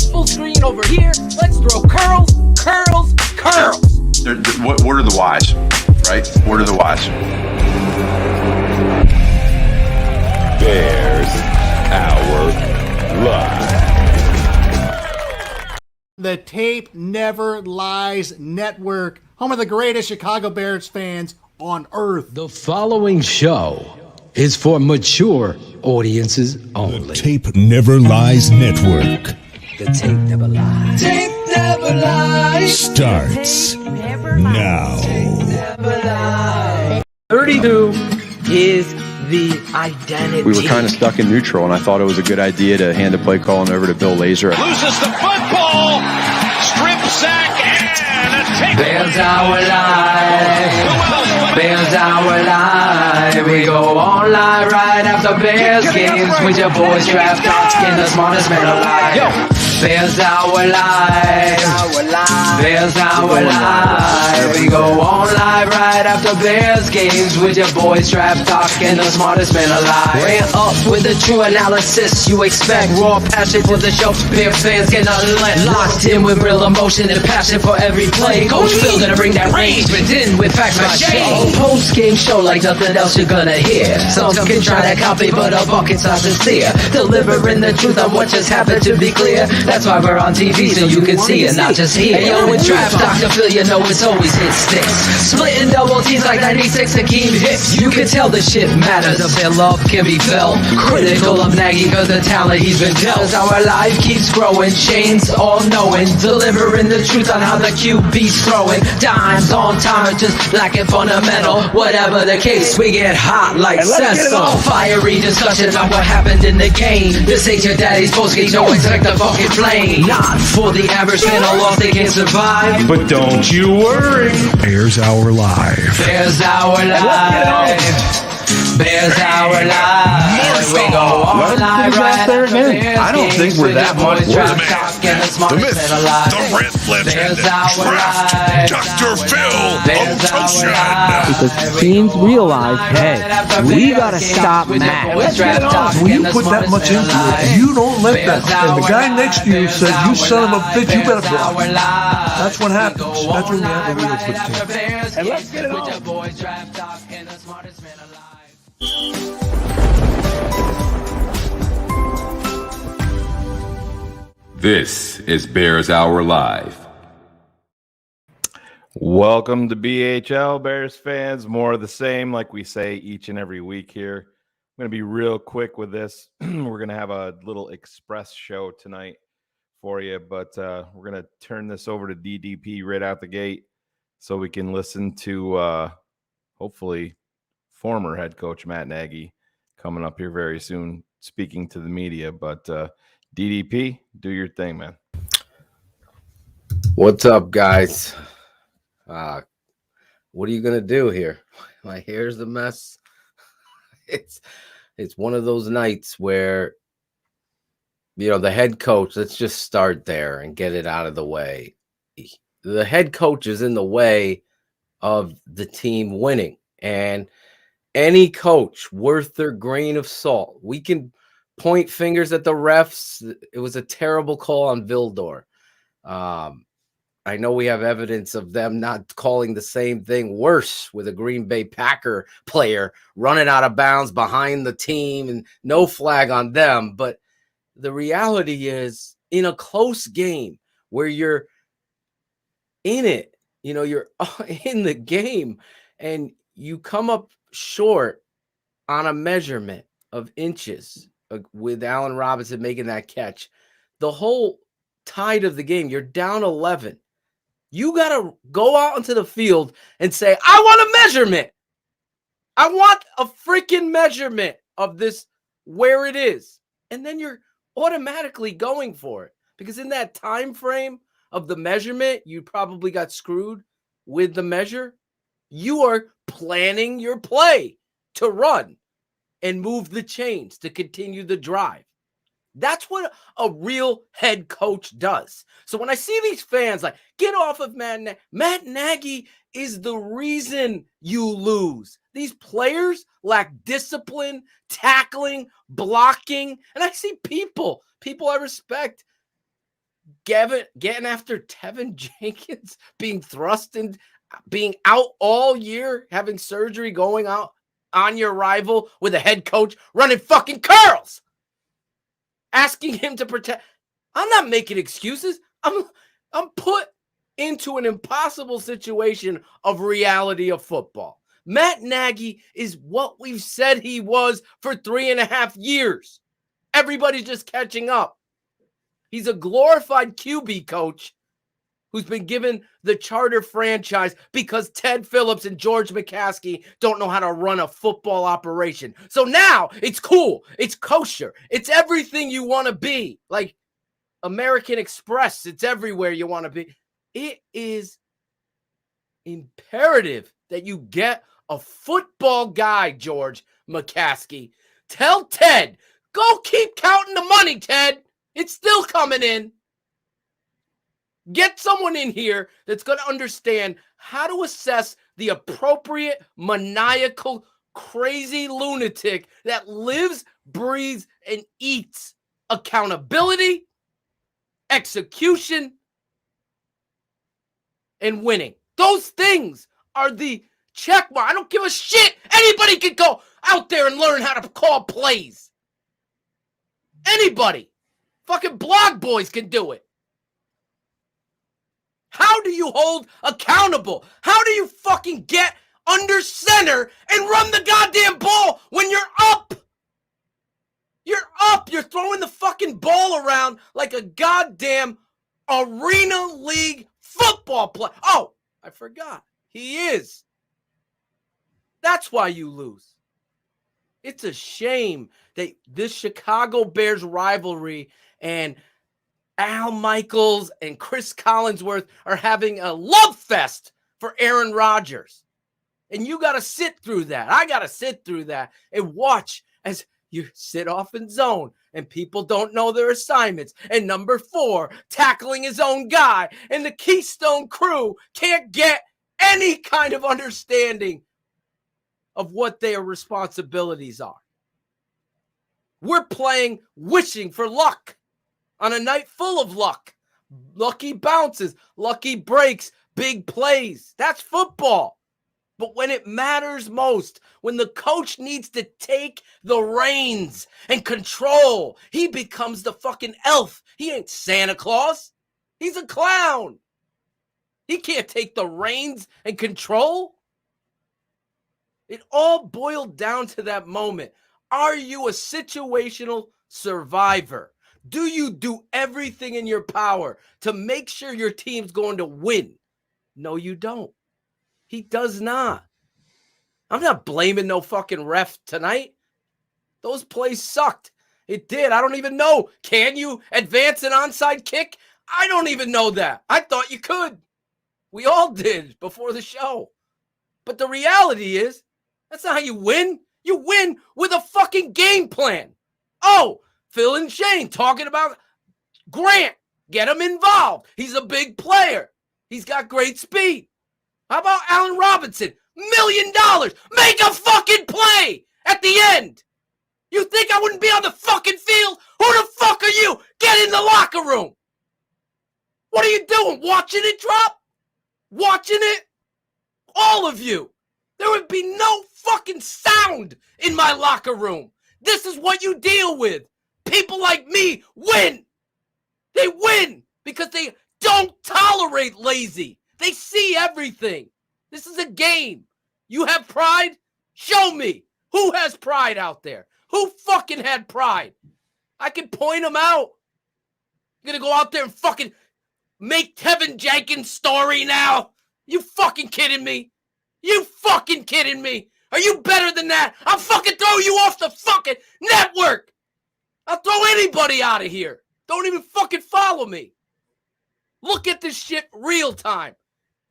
full screen over here. Let's throw curls. What are the whys, right? What are the whys? Bears Hour Live. The Tape Never Lies Network, home of the greatest Chicago Bears fans on earth. The following show is for mature audiences only. The Tape Never Lies Network. The Tape Never Lies. Tape never lies. Starts now. 32 is the identity. We were kind of stuck in neutral, and I thought it was a good idea to hand the play calling over to Bill Lazor. Loses the football, strip sack, and a take. Bears our live. Bears our live. We go on live right after Bears games with your boys draft talks and the smartest man alive. Yo, Bears our live. Bears our live. We go on live right after Bears games with your boys draft talk and the smartest man alive. Ran up with the true analysis you expect. Raw passion for the show. Bear fans get unless locked in with real emotion and passion for every play. Coach Phil gonna bring that range, but in with facts by shade. Post game show like nothing else you're gonna hear. Some can try to copy, but a bucket's not sincere. Delivering the truth on what just happened, to be clear. That's why we're on TV, so you can see it, not just hear. Hey yo, with draft Dr. Phil, you know it's always hit sticks. Splitting double T's like 96 Hakeem hits. You can tell the shit matters. The Bear love can be felt. Critical of Nagy cause the talent he's been dealt. Cause our life keeps growing. Shane's all knowing. Delivering the truth on how the QB's throwing. Dimes on time or just lacking fundamental. Whatever the case, we get hot like Cecil. Fiery discussion on what happened in the game. This ain't your daddy's postgame, so expect the fucking flame. Not for the average fan, a loss they can't survive. But don't you worry. Bears Hour Live. Bears our live. Bears our live. We go on live right after Bears I don't think we're that much worse. The myth, the red legend, draft Dr. Phil Otoshun. Because teams realize, hey, we gotta stop Matt. When you put that much into it, you don't let that. And the guy next to you said, "You son of a bitch, you better block." That's what happens. That's when you have a real good team. And let's get it on. This is Bears Hour Live. Welcome to BHL, Bears fans. More of the same, like we say each and every week here. I'm going to be real quick with this. We're going to have a little express show tonight for you, but we're going to turn this over to DDP right out the gate so we can listen to hopefully former head coach Matt Nagy coming up here very soon, speaking to the media. But DDP, do your thing, man. What's up, guys? What are you gonna do here? My hair's a mess. It's one of those nights where, you know, the head coach, let's just start there and get it out of the way. The head coach is in the way of the team winning, and any coach worth their grain of salt, we can point fingers at the refs. It was a terrible call on Vildor. I know we have evidence of them not calling the same thing worse with a Green Bay Packer player running out of bounds behind the team and no flag on them. But the reality is, in a close game where you're in it, you know, you're in the game and you come up short on a measurement of inches with Allen Robinson making that catch, the whole tide of the game, you're down 11. You got to go out onto the field and say, I want a measurement. I want a freaking measurement of this, where it is. And then you're automatically going for it. Because in that time frame of the measurement, you probably got screwed with the measure. You are planning your play to run and move the chains to continue the drive. That's what a real head coach does. So when I see these fans like, get off of Matt Nagy. Matt Nagy is the reason you lose. These players lack discipline, tackling, blocking. And I see people I respect, getting after Tevin Jenkins, being thrust and being out all year, having surgery, going out on your rival with a head coach running fucking curls, asking him to protect. I'm not making excuses. I'm put into an impossible situation of reality of football. Matt Nagy is what we've said he was for 3.5 years. Everybody's just catching up. He's a glorified QB coach who's been given the charter franchise because Ted Phillips and George McCaskey don't know how to run a football operation. So now it's cool. It's kosher. It's everything you want to be. Like American Express. It's everywhere you want to be. It is imperative that you get a football guy, George McCaskey. Tell Ted, go keep counting the money, Ted. It's still coming in. Get someone in here that's going to understand how to assess the appropriate, maniacal, crazy lunatic that lives, breathes, and eats accountability, execution, and winning. Those things are the check mark. I don't give a shit. Anybody can go out there and learn how to call plays. Anybody. Fucking blog boys can do it. How do you hold accountable? How do you fucking get under center and run the goddamn ball when you're up? You're up. You're throwing the fucking ball around like a goddamn Arena League football player. Oh, I forgot. He is. That's why you lose. It's a shame that this Chicago Bears rivalry and Al Michaels and Chris Collinsworth are having a love fest for Aaron Rodgers. And you got to sit through that. I got to sit through that and watch as you sit off in zone and people don't know their assignments. And number 4, tackling his own guy. And the Keystone crew can't get any kind of understanding of what their responsibilities are. We're playing wishing for luck on a night full of luck. Lucky bounces, lucky breaks, big plays. That's football. But when it matters most, when the coach needs to take the reins and control, he becomes the fucking elf. He ain't Santa Claus. He's a clown. He can't take the reins and control. It all boiled down to that moment. Are you a situational survivor? Do you do everything in your power to make sure your team's going to win? No, you don't. He does not. I'm not blaming no fucking ref tonight. Those plays sucked. It did. I don't even know. Can you advance an onside kick? I don't even know that. I thought you could. We all did before the show. But the reality is, that's not how you win. You win with a fucking game plan. Oh, Phil and Shane talking about Grant. Get him involved. He's a big player. He's got great speed. How about Allen Robinson? $1 million. Make a fucking play at the end. You think I wouldn't be on the fucking field? Who the fuck are you? Get in the locker room. What are you doing? Watching it drop? Watching it? All of you. There would be no fucking sound in my locker room. This is what you deal with. People like me win. They win because they don't tolerate lazy. They see everything. This is a game. You have pride? Show me. Who has pride out there? Who fucking had pride? I can point them out. You're going to go out there and fucking make Tevin Jenkins' story now? You fucking kidding me? You fucking kidding me? Are you better than that? I'll fucking throw you off the fucking network. I'll throw anybody out of here. Don't even fucking follow me. Look at this shit real time.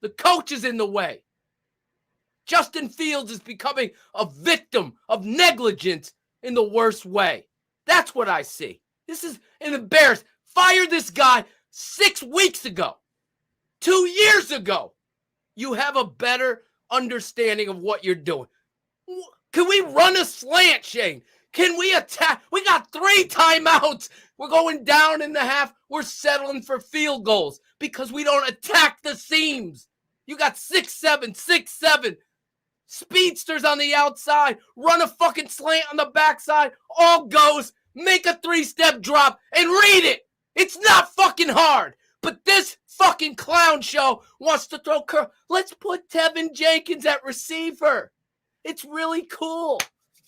The coach is in the way. Justin Fields is becoming a victim of negligence in the worst way. That's what I see. This is an embarrassment. Fire this guy 6 weeks ago. 2 years ago. You have a better understanding of what you're doing. Can we run a slant, Shane? Can we attack? We got 3 timeouts. We're going down in the half. We're settling for field goals because we don't attack the seams. You got 6'7" speedsters on the outside, run a fucking slant on the backside, all goes, make a 3-step drop, and read it. It's not fucking hard. But this fucking clown show wants to throw curl. Let's put Tevin Jenkins at receiver. It's really cool.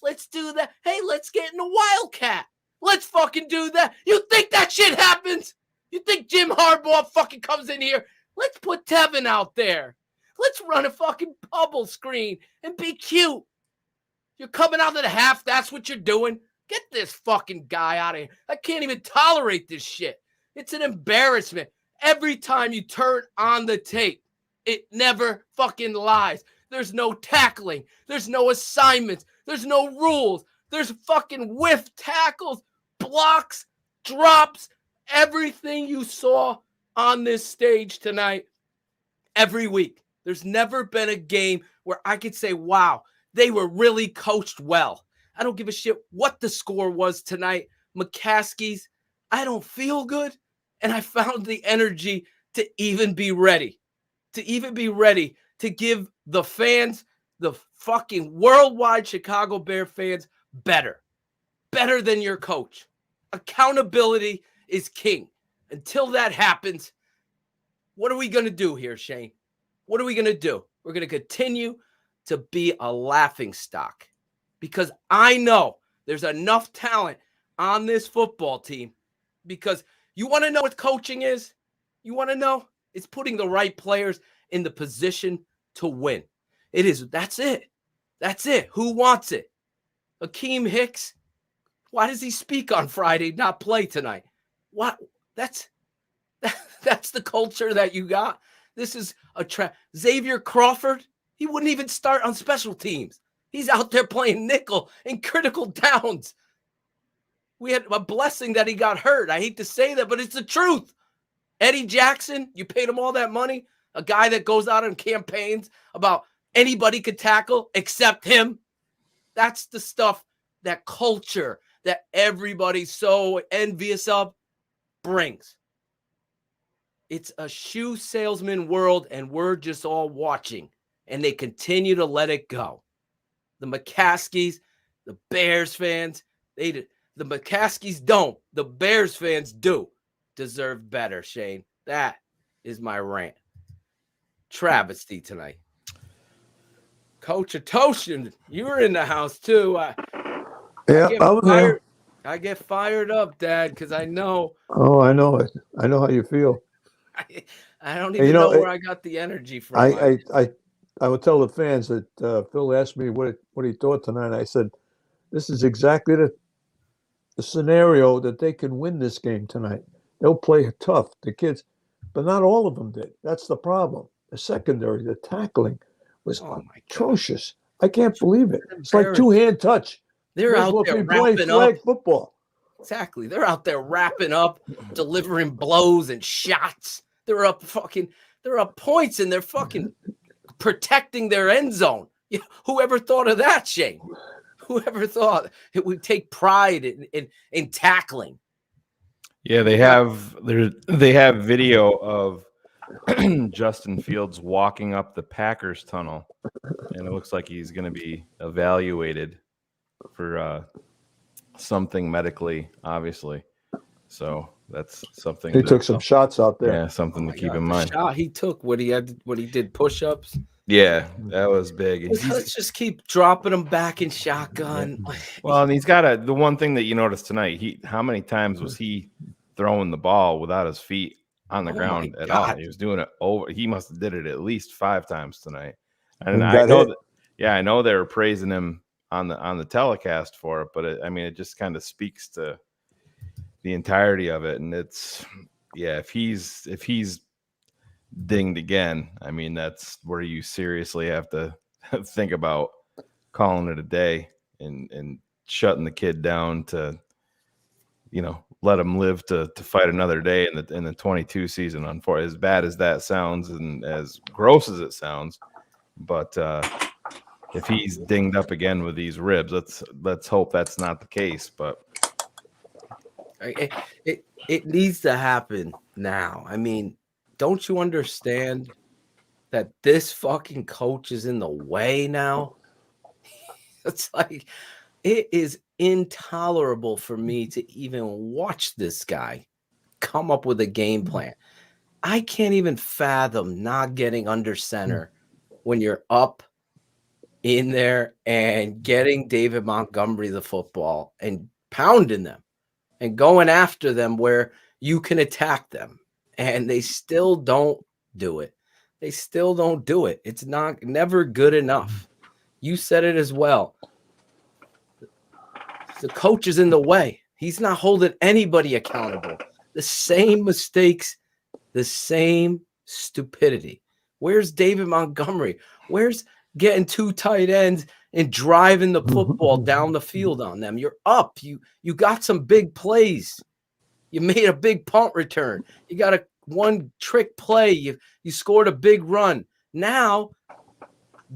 Let's do that. Hey, let's get in a Wildcat. Let's fucking do that. You think that shit happens? You think Jim Harbaugh fucking comes in here? Let's put Tevin out there. Let's run a fucking bubble screen and be cute. You're coming out of the half. That's what you're doing. Get this fucking guy out of here. I can't even tolerate this shit. It's an embarrassment. Every time you turn on the tape, it never fucking lies. There's no tackling. There's no assignments. There's no rules. There's fucking whiff tackles, blocks, drops, everything you saw on this stage tonight every week. There's never been a game where I could say, wow, they were really coached well. I don't give a shit what the score was tonight. McCaskey's, I don't feel good. And I found the energy to even be ready. To give the fans, the fucking worldwide Chicago Bear fans, better than your coach. Accountability is king. Until that happens, what are we going to do here, Shane? What are we going to do? We're going to continue to be a laughingstock because I know there's enough talent on this football team. Because you want to know what coaching is? You want to know? It's putting the right players in the position to win. It is. That's it. That's it. Who wants it? Akeem Hicks? Why does he speak on Friday, not play tonight? What? That's the culture that you got. This is a trap. Xavier Crawford, he wouldn't even start on special teams. He's out there playing nickel in critical downs. We had a blessing that he got hurt. I hate to say that, but it's the truth. Eddie Jackson, you paid him all that money. A guy that goes out on campaigns about anybody could tackle except him. That's the stuff, that culture that everybody's so envious of brings. It's a shoe salesman world, and we're just all watching, and they continue to let it go. The McCaskeys, the Bears fans, the McCaskeys don't. The Bears fans do deserve better, Shane. That is my rant. Travesty tonight. Coach Atoshin, you were in the house too. I get fired up, Dad, because I know. Oh, I know it. I know how you feel. I don't even know where I got the energy from. I would tell the fans that Phil asked me what he thought tonight. I said, this is exactly the scenario that they can win this game tonight. They'll play tough, the kids, but not all of them did. That's the problem. The secondary, the tackling was atrocious. I can't believe it. It's like two-hand touch. They're out there wrapping up football. Exactly. They're out there wrapping up, delivering blows and shots. They're up points, and they're fucking protecting their end zone. Whoever thought of that, Shane? Whoever thought it would take pride in tackling? Yeah, they have video of Justin Fields walking up the Packers tunnel, and it looks like he's going to be evaluated for something medically, obviously. So that's something. He took some shots out there. Yeah, something to keep in mind. Shot he took when he did push-ups. Yeah, that was big. Let's just keep dropping him back in shotgun. Well, and he's got the one thing that you noticed tonight. How many times was he throwing the ball without his feet on the ground at all? He was doing it over. He must have did it at least 5 times tonight. And I know I know they were praising him on the telecast for it, but it just kind of speaks to the entirety of it. And it's if he's dinged again, that's where you seriously have to think about calling it a day and shutting the kid down to let him live to fight another day in the 22 season. As bad as that sounds and as gross as it sounds, but if he's dinged up again with these ribs, let's hope that's not the case. But It needs to happen now. I mean, don't you understand that this fucking coach is in the way now? It's like it is intolerable for me to even watch this guy come up with a game plan. I can't even fathom not getting under center when you're up in there and getting David Montgomery the football and pounding them and going after them where you can attack them. And they still don't do it. They still don't do it. It's never good enough. You said it as well. The coach is in the way. He's not holding anybody accountable. The same mistakes, the same stupidity. Where's David Montgomery? Where's getting 2 tight ends and driving the football down the field on them? You're up. You got some big plays. You made a big punt return. You got a one trick play. You scored a big run. Now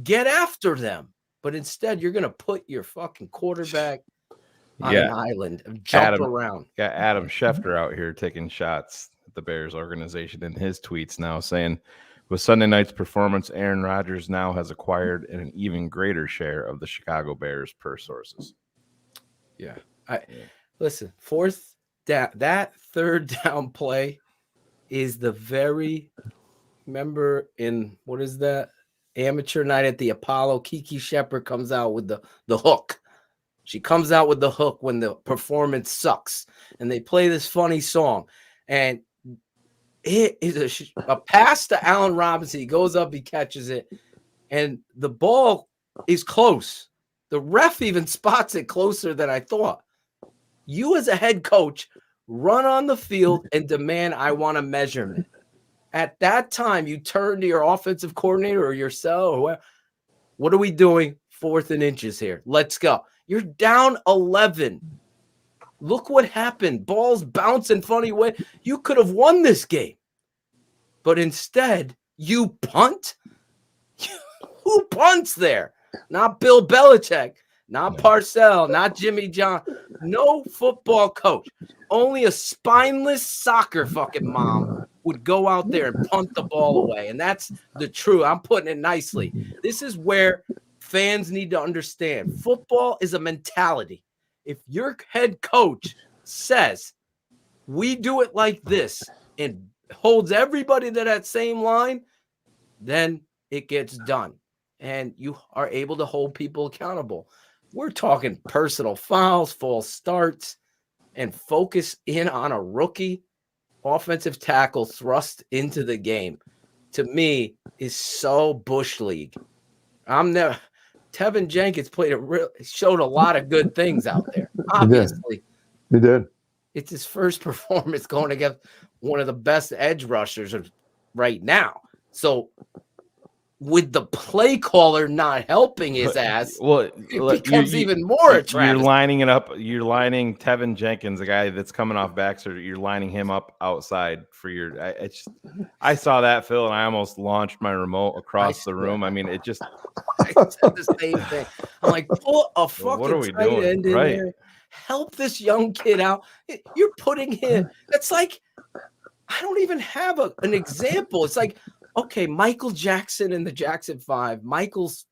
get after them. But instead, you're going to put your fucking quarterback on an island and jump around. Got Adam Schefter out here taking shots at the Bears organization in his tweets now, saying, with Sunday night's performance, Aaron Rodgers now has acquired an even greater share of the Chicago Bears per sources. Yeah. Listen, fourth down, that third down play is the very, remember in, what is that? Amateur night at the Apollo, Kiki Shepard comes out with the hook. She comes out with the hook when the performance sucks. And they play this funny song. And it is a pass to Allen Robinson. He goes up, he catches it. And the ball is close. The ref even spots it closer than I thought. You as a head coach, run on the field and demand, I want a measurement. At that time, you turn to your offensive coordinator or yourself or whoever. What are we doing? 4th and inches here. Let's go. You're down 11. Look what happened. Balls bouncing funny way. You could have won this game. But instead, you punt? Who punts there? Not Bill Belichick. Not Parcells. Not Jimmy John. No football coach. Only a spineless soccer fucking mom would go out there and punt the ball away. And that's the truth. I'm putting it nicely. This is where fans need to understand. Football is a mentality. If your head coach says, we do it like this, and holds everybody to that same line, then it gets done. And you are able to hold people accountable. We're talking personal fouls, false starts, and focus in on a rookie offensive tackle thrust into the game. To me, is so Bush League. Tevin Jenkins showed a lot of good things out there. Obviously, he did. It's his first performance going against one of the best edge rushers right now. So, with the play caller not helping his ass, it becomes even more attractive. You're lining it up. You're lining Tevin Jenkins, a guy that's coming off back surgery. You're lining him up outside for your. I saw that, Phil, and I almost launched my remote across the room. I mean, it just. I said the same thing. I'm like, pull a fucking tight end in there. Help this young kid out. You're putting him. It's like I don't even have an example. It's like. Okay, Michael Jackson in the Jackson 5. Michael's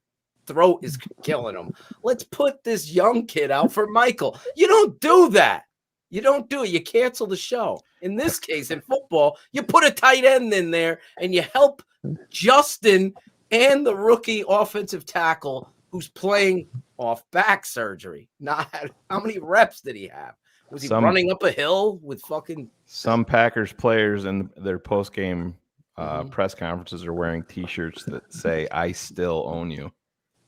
throat is killing him. Let's put this young kid out for Michael. You don't do that. You don't do it. You cancel the show. In this case, in football, you put a tight end in there and you help Justin and the rookie offensive tackle who's playing off back surgery. How many reps did he have? Was he running up a hill with fucking... Some Packers players in their postgame press conferences are wearing T-shirts that say "I still own you."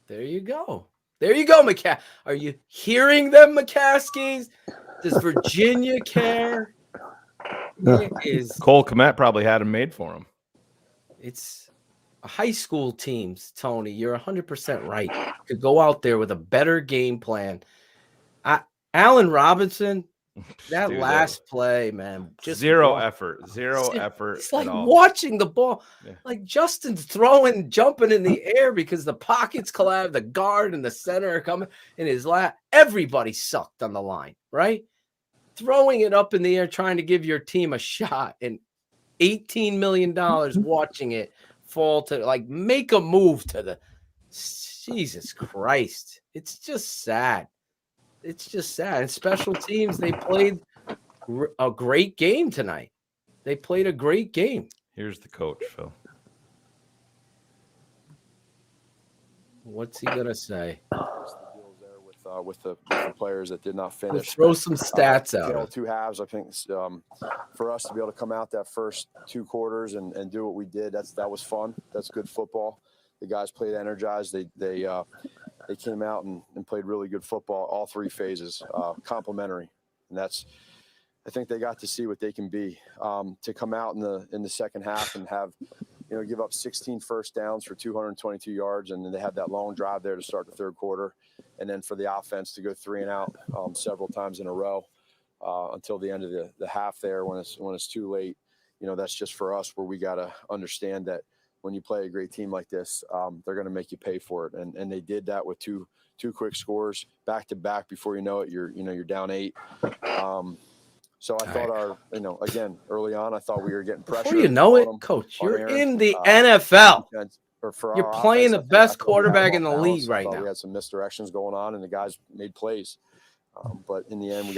There you go. There you go, McCaskey. Are you hearing them, McCaskies? Does Virginia care? It is. Cole Kmet probably had them made for him. It's high school teams, Tony. You're 100% right. Could go out there with a better game plan. Allen Robinson. That last play, man, just zero effort. It's like watching the ball, like Justin's throwing, jumping in the air because the pockets collapse, the guard and the center are coming in his lap. Everybody sucked on the line, right? throwing it up in the air, trying to give your team a shot, and $18 million watching it fall to make a move to the Jesus Christ. It's just sad. It's just sad. And special teams, they played a great game tonight. They played a great game. Here's the coach, Phil. What's he gonna say? With the players that did not finish. Let's throw some stats out. Two halves, I think, for us to be able to come out that first 2 quarters and do what we did, that was fun. That's good football. The guys played energized. They came out and played really good football all 3 phases, complimentary, and I think they got to see what they can be. To come out in the second half and have, give up 16 first downs for 222 yards, and then they had that long drive there to start the third quarter, and then for the offense to go 3 and out several times in a row until the end of the half there when it's too late. That's just for us where we got to understand that when you play a great team like this, they're going to make you pay for it, and they did that with two quick scores back to back. Before you know it, you're down 8. So I thought again, early on, I thought we were getting pressure. Before you know it, Coach, you're in the NFL. You're playing the best quarterback in the league right now. We had some misdirections going on, and the guys made plays. But in the end,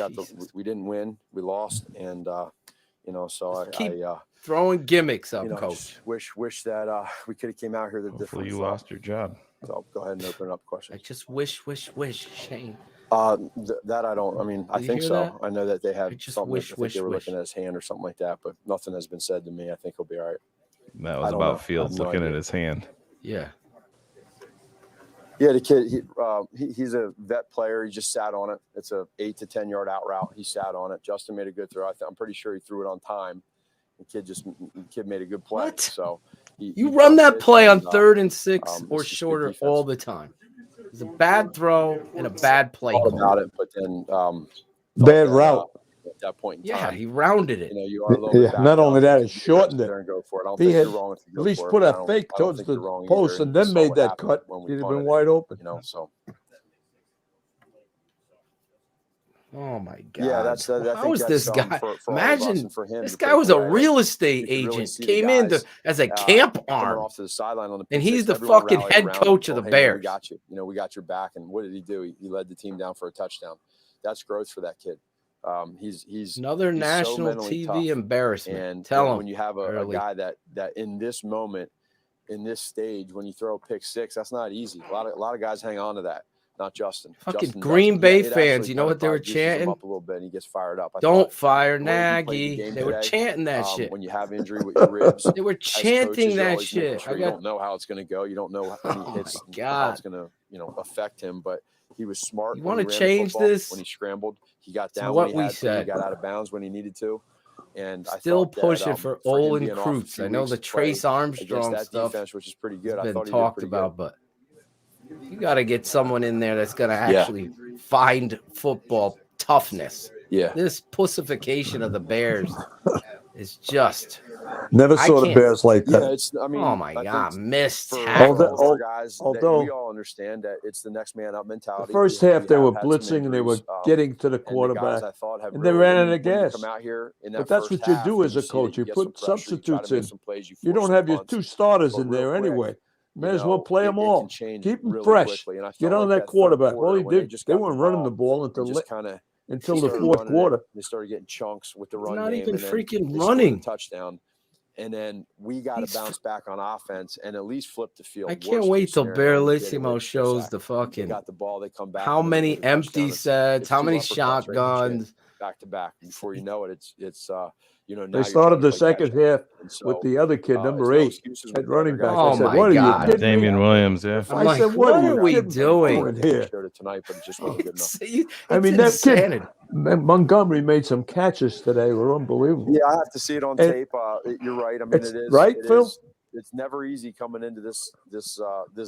we didn't win. We lost, and so I throwing gimmicks up, Coach. Wish that we could have came out here the different. Hopefully you lost your job. So go ahead and open up questions. I just wish, Shane. That I don't. I mean, I think so. That? I know that they had something. Wish, I think they were looking at his hand or something like that, but nothing has been said to me. I think he'll be all right. That was about Fields looking at his hand. Yeah. Yeah, the kid. He's a vet player. He just sat on it. It's a 8 to 10 yard out route. He sat on it. Justin made a good throw. I'm pretty sure he threw it on time. The kid made a good play. What? So you run that play on 3rd and 6 or shorter all the time. It's a bad throw and a bad play. About it, but then bad route. At that point in time, he rounded it. You are a little bit not only that, it shortened it. And go for it. I don't He think had you're wrong if you go at least for put it. a fake towards the post either. and then Saw made what that happened cut. when we He'd have punted been it, wide open. So. Oh my God! Yeah, that's. How is this guy? For Imagine for him this guy was a real estate agent. Came in as a camp arm, off to the sideline on the and he's the fucking head coach of the Bears. We got you. We got your back. And what did he do? He led the team down for a touchdown. That's growth for that kid. He's another national TV embarrassment. And tell him when you have a guy that in this moment, in this stage, when you throw a pick 6, that's not easy. A lot of guys hang on to that. Not Justin. Fucking Green Bay fans, you know what they were chanting? Up a little bit, and he gets fired up. Don't fire Nagy. They were chanting that shit. When you have injury with your ribs, they were chanting that shit. You don't know how it's going to go. You don't know how many hits, how it's going to affect him. But he was smart. You want to change this? When he scrambled, he got down. What we said. He got out of bounds when he needed to. And still pushing for Olin Kreutz. I know the Trace Armstrong stuff, defense, which is pretty good. Has been talked about, but you got to get someone in there that's going to actually find football toughness. Yeah, this pussification of the Bears is just. Never saw the Bears like that. Yeah, oh my God, missed for guys. Although we all understand that it's the next man up mentality. The first half they were blitzing and they were getting to the quarterback, and they ran out of gas. But that's what you do as a coach. You put substitutes in. You don't have your 2 starters in there anyway. May as well play them all. Keep them fresh. Get on that quarterback. All he did, they weren't running the ball until the 4th quarter. They started getting chunks with the run. Not game, even and freaking running. Touchdown. And then we got to bounce back on offense and at least flip the field. I can't wait till Baralissimo shows the fucking. Got the ball. They come back. How many empty sets? How many shotguns? Back to back. Before you know it, it's they started the second half with the other kid, number 8, at running back. Oh my God, Damian Williams. Yeah. I said, what are we doing here? Tonight, but it just wasn't good enough. I mean, that kid Montgomery made some catches today. Were unbelievable. Yeah, I have to see it on tape. You're right. I mean, it is right, Phil. It's never easy coming into this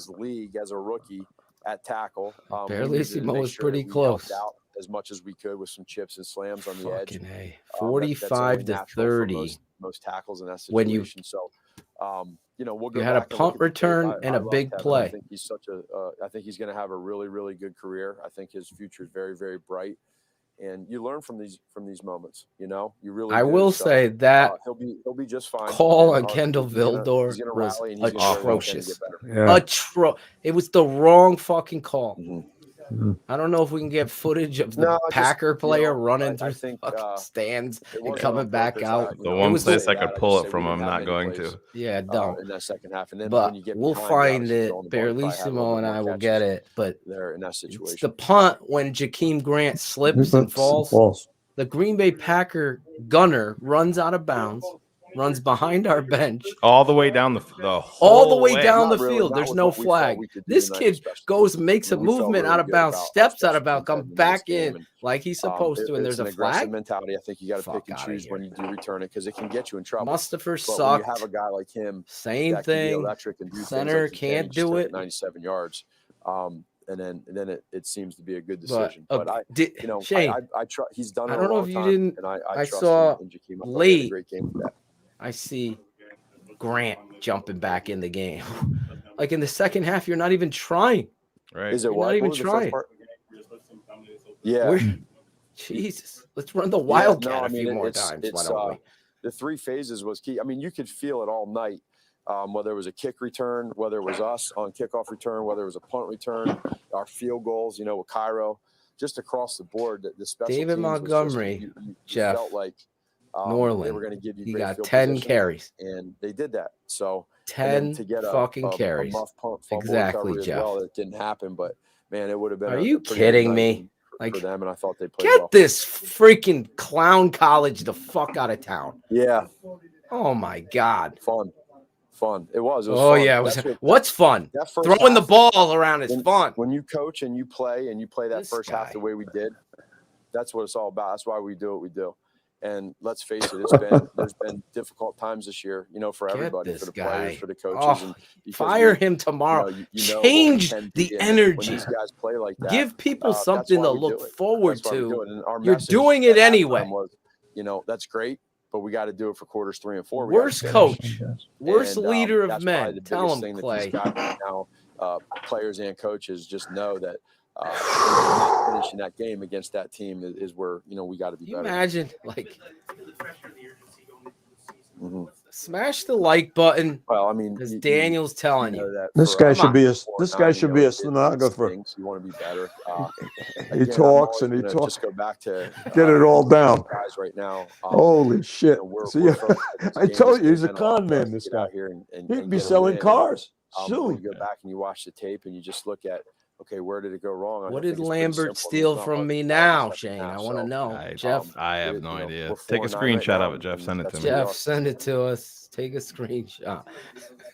league as a rookie at tackle. Baralissimo was pretty close. As much as we could with some chips and slams on the edge. 45 to 30. Most tackles in that situation. When you we'll go. You had a punt return and a big play. I think he's I think he's going to have a really, really good career. I think his future is very, very bright. And you learn from these moments, you know. You really. I do. will So, say that he'll be just fine. call And, on Kendall he's gonna Vildor was was and he's gonna do everything he can to atrocious. get better. Yeah. It was the wrong fucking call. Mm-hmm. I don't know if we can get footage of the Packer player running through the fucking stands and coming back out. The one place I could pull it from, I'm not going to. Yeah, don't. In that second half, and then But when you get we'll behind, find it. on the ball, you probably have a little Barlissimo bit and more I will catches get it. But there in that situation. it's the punt when Jakeem Grant slips and falls. The Green Bay Packer gunner runs out of bounds, runs behind our bench, all the way down the all the way down Not the really, field. not There's with no what we thought flag. we could do This tonight, kid especially. goes, makes a We felt movement really out of good bounds, about our steps out of special bounds, teams comes in this back game, in and, like he's supposed to, and it's there's a an aggressive flag. mentality. I think you got to pick and Fuck choose outta when you do return it because it can get you in trouble. Mustafa But sucked. when you have a guy like him, Same that can be thing. electric and do Center things like he can, can't he just do took it. 97 yards. And then it seems to be a good decision. But, But Shane, I trust he's done it I don't a know long if you time, didn't. and I I trust saw in Jakeem. I thought he had a late. great game with that. I see Grant jumping back in the game. Like in the second half, you're not even trying. Right. Is it You're what? not even What was the first trying. part? Yeah. Jesus. Let's run the Wildcat a few more times. Why don't we? The three phases was key. I mean, you could feel it all night, whether it was a kick return, whether it was us on kickoff return, whether it was a punt return, our field goals, with Cairo, just across the board. The special David teams was Montgomery, just, you Jeff, felt like Norland, they were going to give you he great got field 10 position, carries. and they did that. So 10 to get fucking carries. a muff punt fumble Exactly, recovery Jeff. as well, it didn't happen, but man, it would have been. Are a you pretty kidding good me? night Like, for them, and I thought they played get well. this freaking clown college the fuck out of town. Yeah. Oh my God. Fun. It was Oh fun. yeah. What's fun? That first Throwing the half, ball around is fun. When you coach and you play that This first half guy. the way we did, that's what it's all about. That's why we do what we do. And let's face it, there's been difficult times this year, for everybody, for the players, for the coaches. And fire him tomorrow. Change the energy. When these guys play like that, give people something to look forward to. And our You're message doing it at halftime anyway. was, that's great, but we got to do it for quarters 3 and 4. We Worst gotta coach, finish. worst And, leader of that's men. probably the Tell biggest him, thing that Clay. these guys right now, players and coaches, just know that finishing that game against that team is where we got to be better. Imagine smash the like button. Well, I mean, as Daniel's telling you, that This guy should be a stenographer. You want to be better. He talks and he talks. Just go back to get it all down. Guys, right now. Holy shit! We're I told you he's a con man. This guy. He'd be selling cars soon. You go back and you watch the tape and you just look at, okay, where did it go wrong? What did Lambert steal from me now, Shane? I want to know. Jeff, I have no idea. Take a screenshot of it, Jeff. Send it to me. Jeff, send it to us. Take a screenshot.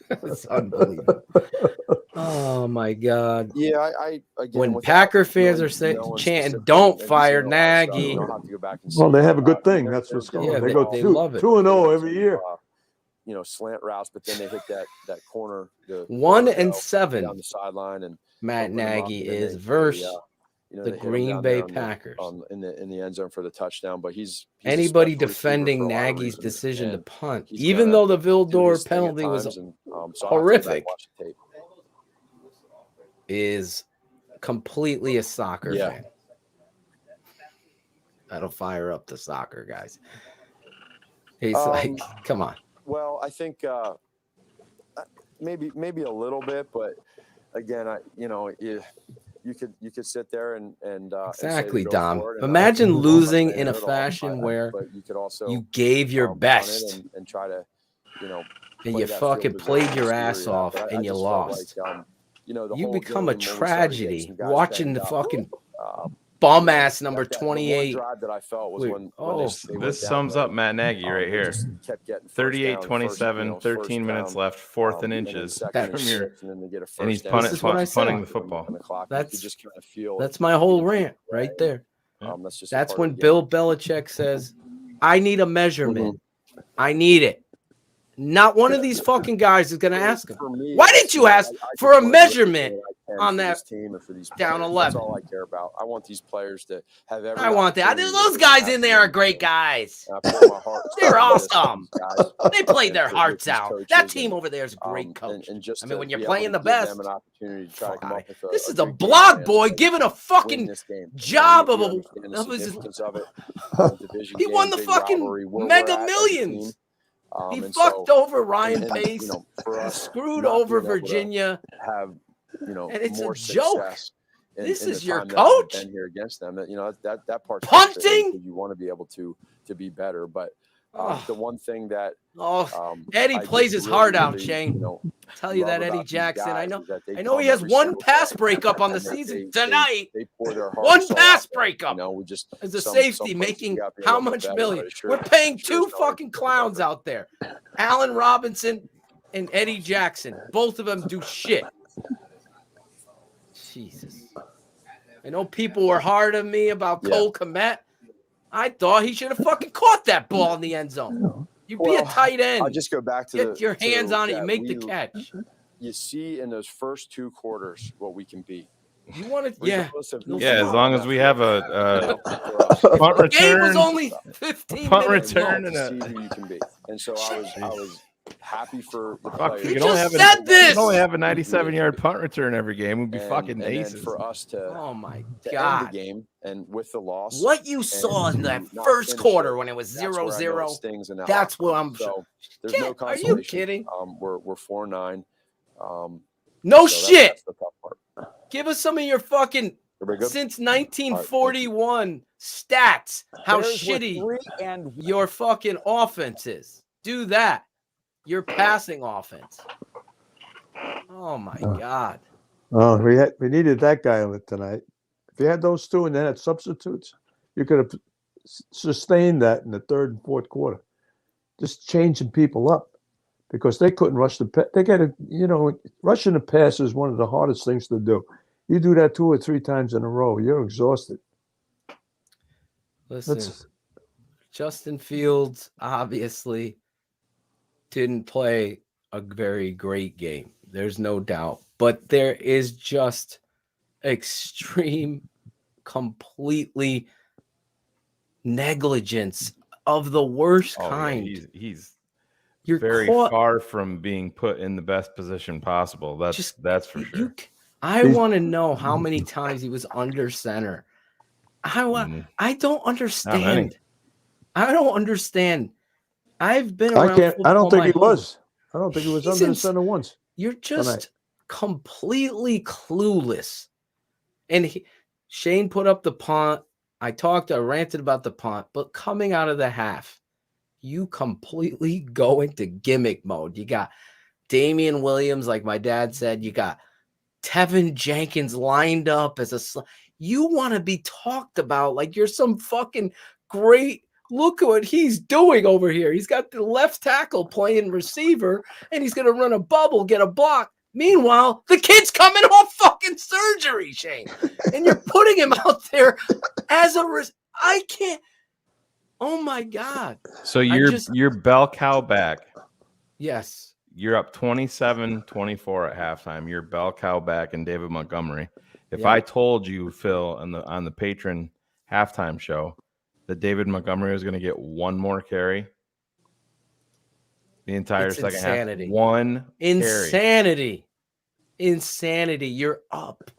It's unbelievable. Oh my God. Yeah, I again, when Packer fans are saying, chanting, "Don't fire Nagy." Well, they have a good thing. That's what's going on. They go 2-0 every year. Slant routes, but then they hit that corner. 1-7 down the sideline, and Matt Nagy is versus the Green Bay Packers in the end zone for the touchdown. But he's anybody defending Nagy's decision to punt, even though the Vildor penalty was horrific, is completely a soccer fan. That'll fire up the soccer guys. He's like, come on. Well, I think maybe a little bit, but again, you could sit there and exactly, and Dom. Imagine losing in a fashion where you could also you gave your best and try to and you fucking played your ass off and you lost. You become a tragedy watching the fucking bum ass number 28. This sums up Matt Nagy right here. 38-27, 13 minutes left, 4th and inches. And he's punting the football. That's my whole rant right there. That's when Bill Belichick says, I need a measurement. I need it. Not one of these fucking guys is going to ask him. Why didn't you ask for a measurement on that team and for these down players. 11. That's all I care about. I want these players to have every. I want that. Those guys in there are great guys. They're awesome. They played their hearts out. That team over there is a great coach. And just I mean, when you're be playing able the to give best, them an opportunity to try to come up with this is a a good blog game boy plan giving a and fucking win this game. job We of a. understand the significance of it. Division He game, won the big fucking rivalry, where Mega we're at as a Millions. team. He And fucked so- over Ryan and, Pace. you know, for us, Screwed not over being able to Virginia. Have and it's more a joke. success This in is the your time that we've coach been here against them. That part's punting. frustrating because you want to be able to be better, but the one thing that Eddie I plays just his heart out, really, Shane. Tell you love that Eddie about these Jackson. I guys know. is that they I know come he has every one single pass day, breakup on the and season they tonight. pour their One hearts pass out there. breakup. We just As a some safety places making you gotta be a how little bit much better, million? but it sure- We're paying sure two is no fucking clowns out there. Allen Robinson and Eddie Jackson. Both of them do shit. Jesus. I know people were hard on me about Cole Kmet. I thought he should have fucking caught that ball in the end zone. You be a tight end. I'll just go back to get your hands on it. You make the catch. You see in those first two quarters what we can be. You want to, As long as we have a punt return. The game was only 15 punt minutes return long. and See who you can be. And so I was happy for the Fuck, players. you just can said only have a 97-yard punt return every game. We'd be fucking and aces. then for us to Oh my to God. end the game and with the loss. What you saw in that not first finish quarter it, when it was that's where I know it 0-0, stings in that that's locker what room. I'm So there's no Are you consolation. kidding? We're 4-9. No so shit. That's the tough part. Give us some of your fucking Everybody good? since 1941 stats. How Bears were shitty 3-1. your fucking offense is. Do that. Your passing offense. Oh my God. Oh, we needed that guy on it tonight. If you had those two and then had substitutes, you could have sustained that in the third and fourth quarter. Just changing people up because they couldn't rush the pass. They got to, rushing the pass is one of the hardest things to do. You do that 2 or 3 times in a row, you're exhausted. Listen, Justin Fields obviously didn't play a very great game. There's no doubt. But there is just extreme, completely negligence of the worst kind. Yeah, he's You're very caught, far from being put in the best position possible. That's for sure. I want to know how many times he was under center. I don't understand. I don't understand. I've been around. I don't think he was. I don't think he was under the center once. You're just completely clueless. And Shane put up the punt. I ranted about the punt, but coming out of the half, you completely go into gimmick mode. You got Damian Williams, like my dad said. You got Tevin Jenkins lined up as you want to be talked about like you're some fucking great. Look at what he's doing over here. He's got the left tackle playing receiver, and he's going to run a bubble, get a block. Meanwhile, the kid's coming off fucking surgery, Shane, and you're putting him out there as I can't. Oh my God! So you're bell cow back. Yes. You're up 27-24 at halftime. You're bell cow back in David Montgomery. If I told you, Phil, on the patron halftime show, that David Montgomery was going to get one more carry the entire second insanity. half. One insanity. Insanity. You're up.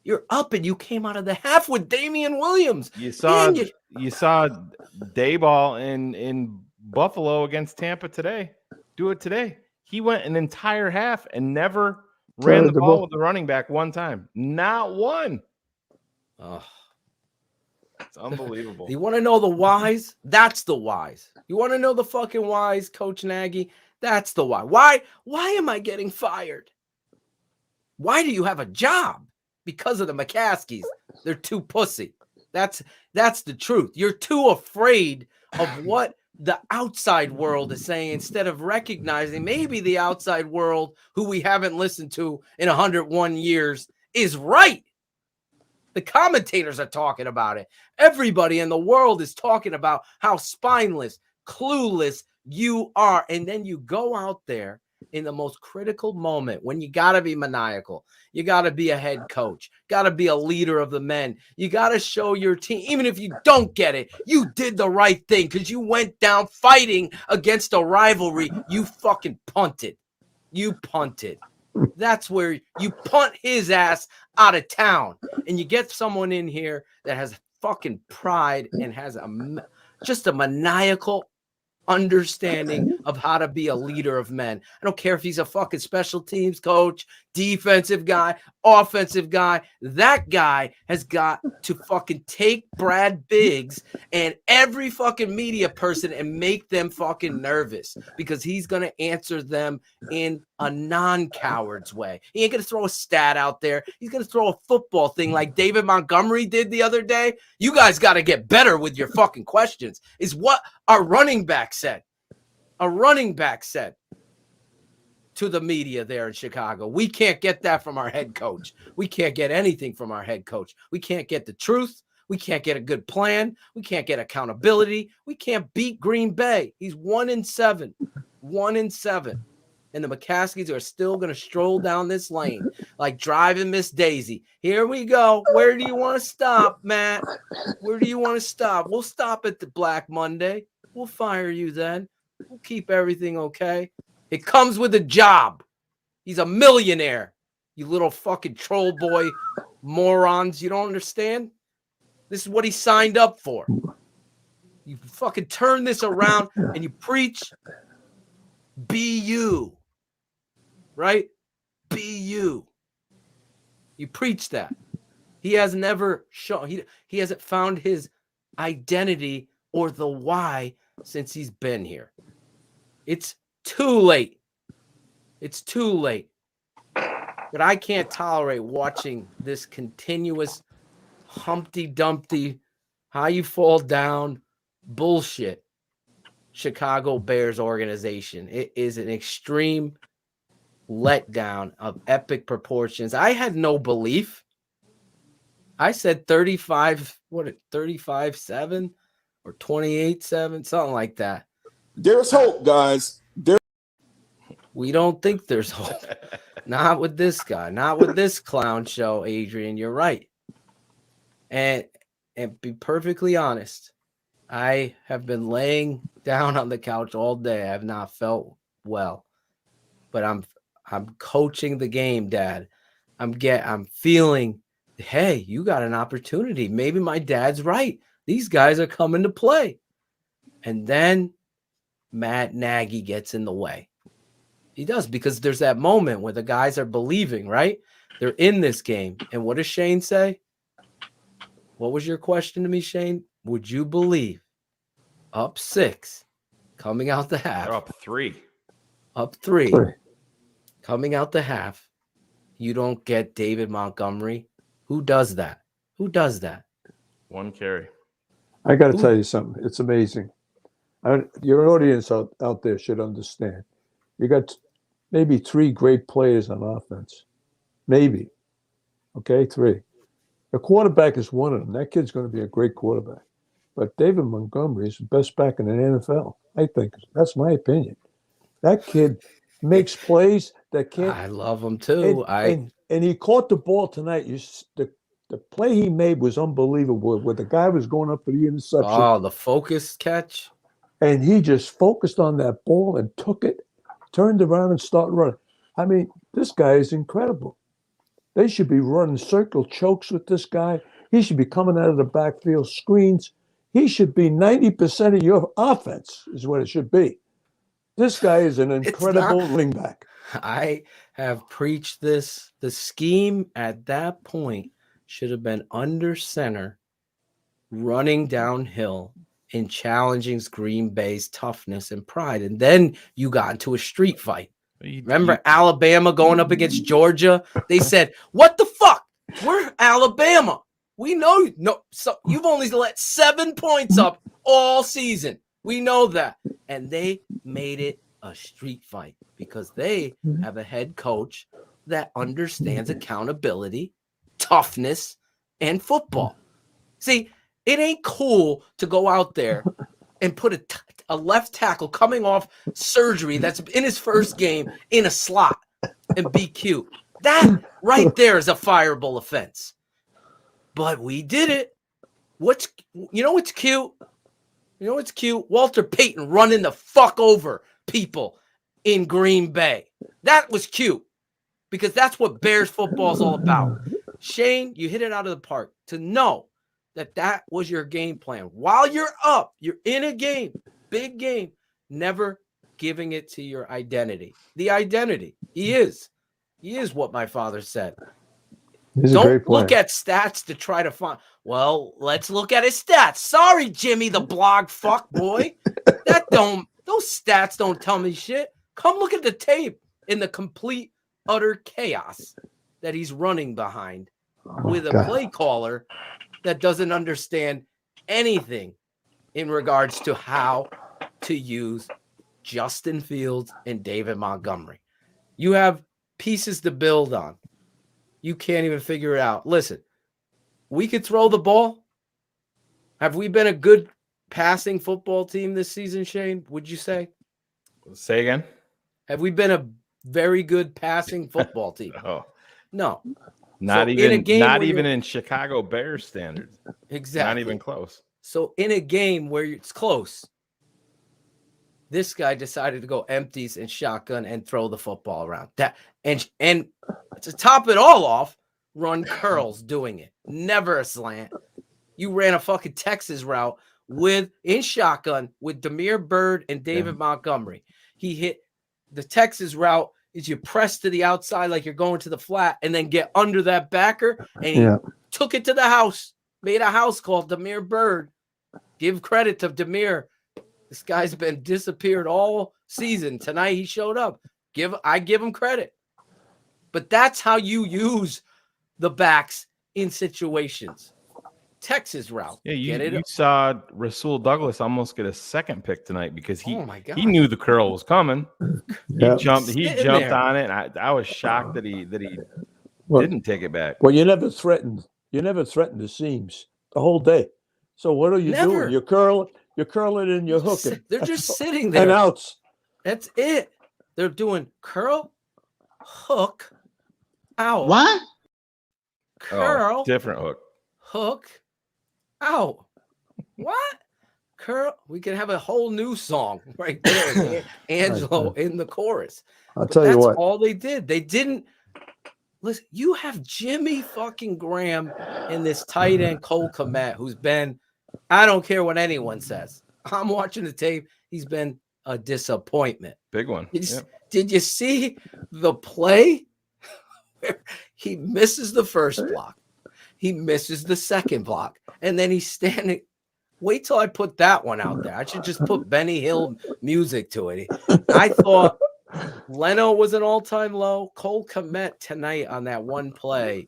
You're up, and you came out of the half with Damian Williams. You saw Dayball in Buffalo against Tampa today. Do it today. He went an entire half and never ran the ball with the running back one time. Not one. Oh. It's unbelievable. You want to know the whys? That's the whys. You want to know the fucking whys, Coach Nagy? That's the why. Why am I getting fired? Why do you have a job? Because of the McCaskies. They're too pussy. That's the truth. You're too afraid of what the outside world is saying instead of recognizing maybe the outside world, who we haven't listened to in 101 years, is right. The commentators are talking about it. Everybody in the world is talking about how spineless, clueless you are. And then you go out there in the most critical moment when you got to be maniacal. You got to be a head coach, got to be a leader of the men. You got to show your team, even if you don't get it, you did the right thing because you went down fighting against a rivalry. You fucking punted. You punted. That's where you punt his ass out of town. And you get someone in here that has fucking pride and has just a maniacal understanding of how to be a leader of men. I don't care if he's a fucking special teams coach, defensive guy, offensive guy. That guy has got to fucking take Brad Biggs and every fucking media person and make them fucking nervous because he's going to answer them in a non-coward's way. He ain't going to throw a stat out there. He's going to throw a football thing like David Montgomery did the other day. You guys got to get better with your fucking questions, is what our running back said. A running back said to the media there in Chicago. We can't get that from our head coach. We can't get anything from our head coach. We can't get the truth. We can't get a good plan. We can't get accountability. We can't beat Green Bay. He's 1-7. 1-7. And the McCaskies are still going to stroll down this lane like driving Miss Daisy. Here we go. Where do you want to stop, Matt? Where do you want to stop? We'll stop at the Black Monday. We'll fire you then. We'll keep everything okay. It comes with a job. He's a millionaire. You little fucking troll boy morons. You don't understand? This is what he signed up for. You fucking turn this around and you preach be you. Right? Be you. You preach that. He has never shown, he hasn't found his identity or the why since he's been here. It's too late. It's too late. But I can't tolerate watching this continuous Humpty Dumpty, how you fall down bullshit Chicago Bears organization. It is an extreme letdown of epic proportions. I had no belief. I said 35-7 or 28-7, something like that. There's hope, guys. We don't think there's hope. Not with this guy. Not with this clown show, Adrian. You're right. And be perfectly honest, I have been laying down on the couch all day. I have not felt well. But I'm coaching the game, Dad. I'm feeling, hey, you got an opportunity. Maybe my dad's right. These guys are coming to play. And then Matt Nagy gets in the way. He does, because there's that moment where the guys are believing, right? They're in this game. And what does Shane say? What was your question to me, Shane? Would you believe up 6 coming out the half? They're up 3. Up 3 coming out the half. You don't get David Montgomery. Who does that? Who does that? One carry. I got to tell you something. It's amazing. Your audience out there should understand. You got maybe 3 great players on offense. Maybe. Okay, 3. The quarterback is one of them. That kid's going to be a great quarterback. But David Montgomery is the best back in the NFL, I think. That's my opinion. That kid makes plays that can't. I love him too. And he caught the ball tonight. The play he made was unbelievable. Where the guy was going up for the interception. Oh, the focus catch. And he just focused on that ball and took it, turned around and started running. I mean, this guy is incredible. They should be running circle chokes with this guy. He should be coming out of the backfield screens. He should be 90% of your offense is what it should be. This guy is an incredible running back. I have preached this. The scheme at that point should have been under center, running downhill and challenging Green Bay's toughness and pride. And then you got into a street fight. Remember Alabama going up against Georgia? They said, what the fuck? We're Alabama. We know. No, so you've only let 7 points up all season. We know that. And they made it a street fight because they have a head coach that understands accountability, toughness, and football. See, it ain't cool to go out there and put a left tackle coming off surgery that's in his first game in a slot and be cute. That right there is a fireable offense. But we did it. What's cute? You know what's cute? Walter Payton running the fuck over people in Green Bay. That was cute because that's what Bears football is all about. Shane, you hit it out of the park. To know that was your game plan. While you're up, you're in a game, big game, never giving it to your identity. The identity. He is what my father said. Don't look at stats to try to find. Well, let's look at his stats. Sorry, Jimmy, the blog fuck boy. Those stats don't tell me shit. Come look at the tape in the complete utter chaos that he's running behind with a play caller that doesn't understand anything in regards to how to use Justin Fields and David Montgomery. You have pieces to build on. You can't even figure it out. Listen, we could throw the ball. Have we been a good passing football team this season, Shane? Would you say? Say again? Have we been a very good passing football team? No. Not even in Chicago Bears standards. Exactly. Not even close. So in a game where it's close, this guy decided to go empties and shotgun and throw the football around. And to top it all off, run curls doing it. Never a slant. You ran a fucking Texas route in shotgun with Demir Bird and David Montgomery. He hit the Texas route is you press to the outside like you're going to the flat and then get under that backer, and he took it to the house, made a house call, Demir Bird. Give credit to Demir. This guy's been disappeared all season. Tonight he showed up. I give him credit. But that's how you use the backs in situations. Texas route. Yeah, you saw Rasul Douglas almost get a second pick tonight because he knew the curl was coming. He jumped on it, and I was shocked that he didn't take it back. Well, you never threatened the seams the whole day. So what are you doing? You're curling and you're hooking. They're just sitting there. And outs. That's it. They're doing curl, hook, out. What? Curl. Different hook. Hook, out. What? Curl. We can have a whole new song right there. Angelo in the chorus. I'll tell you what. That's all they did. They didn't. Listen, you have Jimmy fucking Graham and this tight end Cole Kmet, who's been, I don't care what anyone says. I'm watching the tape. He's been a disappointment. Big one. Did you see the play where he misses the first block? He misses the second block. And then he's standing. Wait till I put that one out there. I should just put Benny Hill music to it. I thought Leno was an all-time low. Cole Kmet tonight on that one play.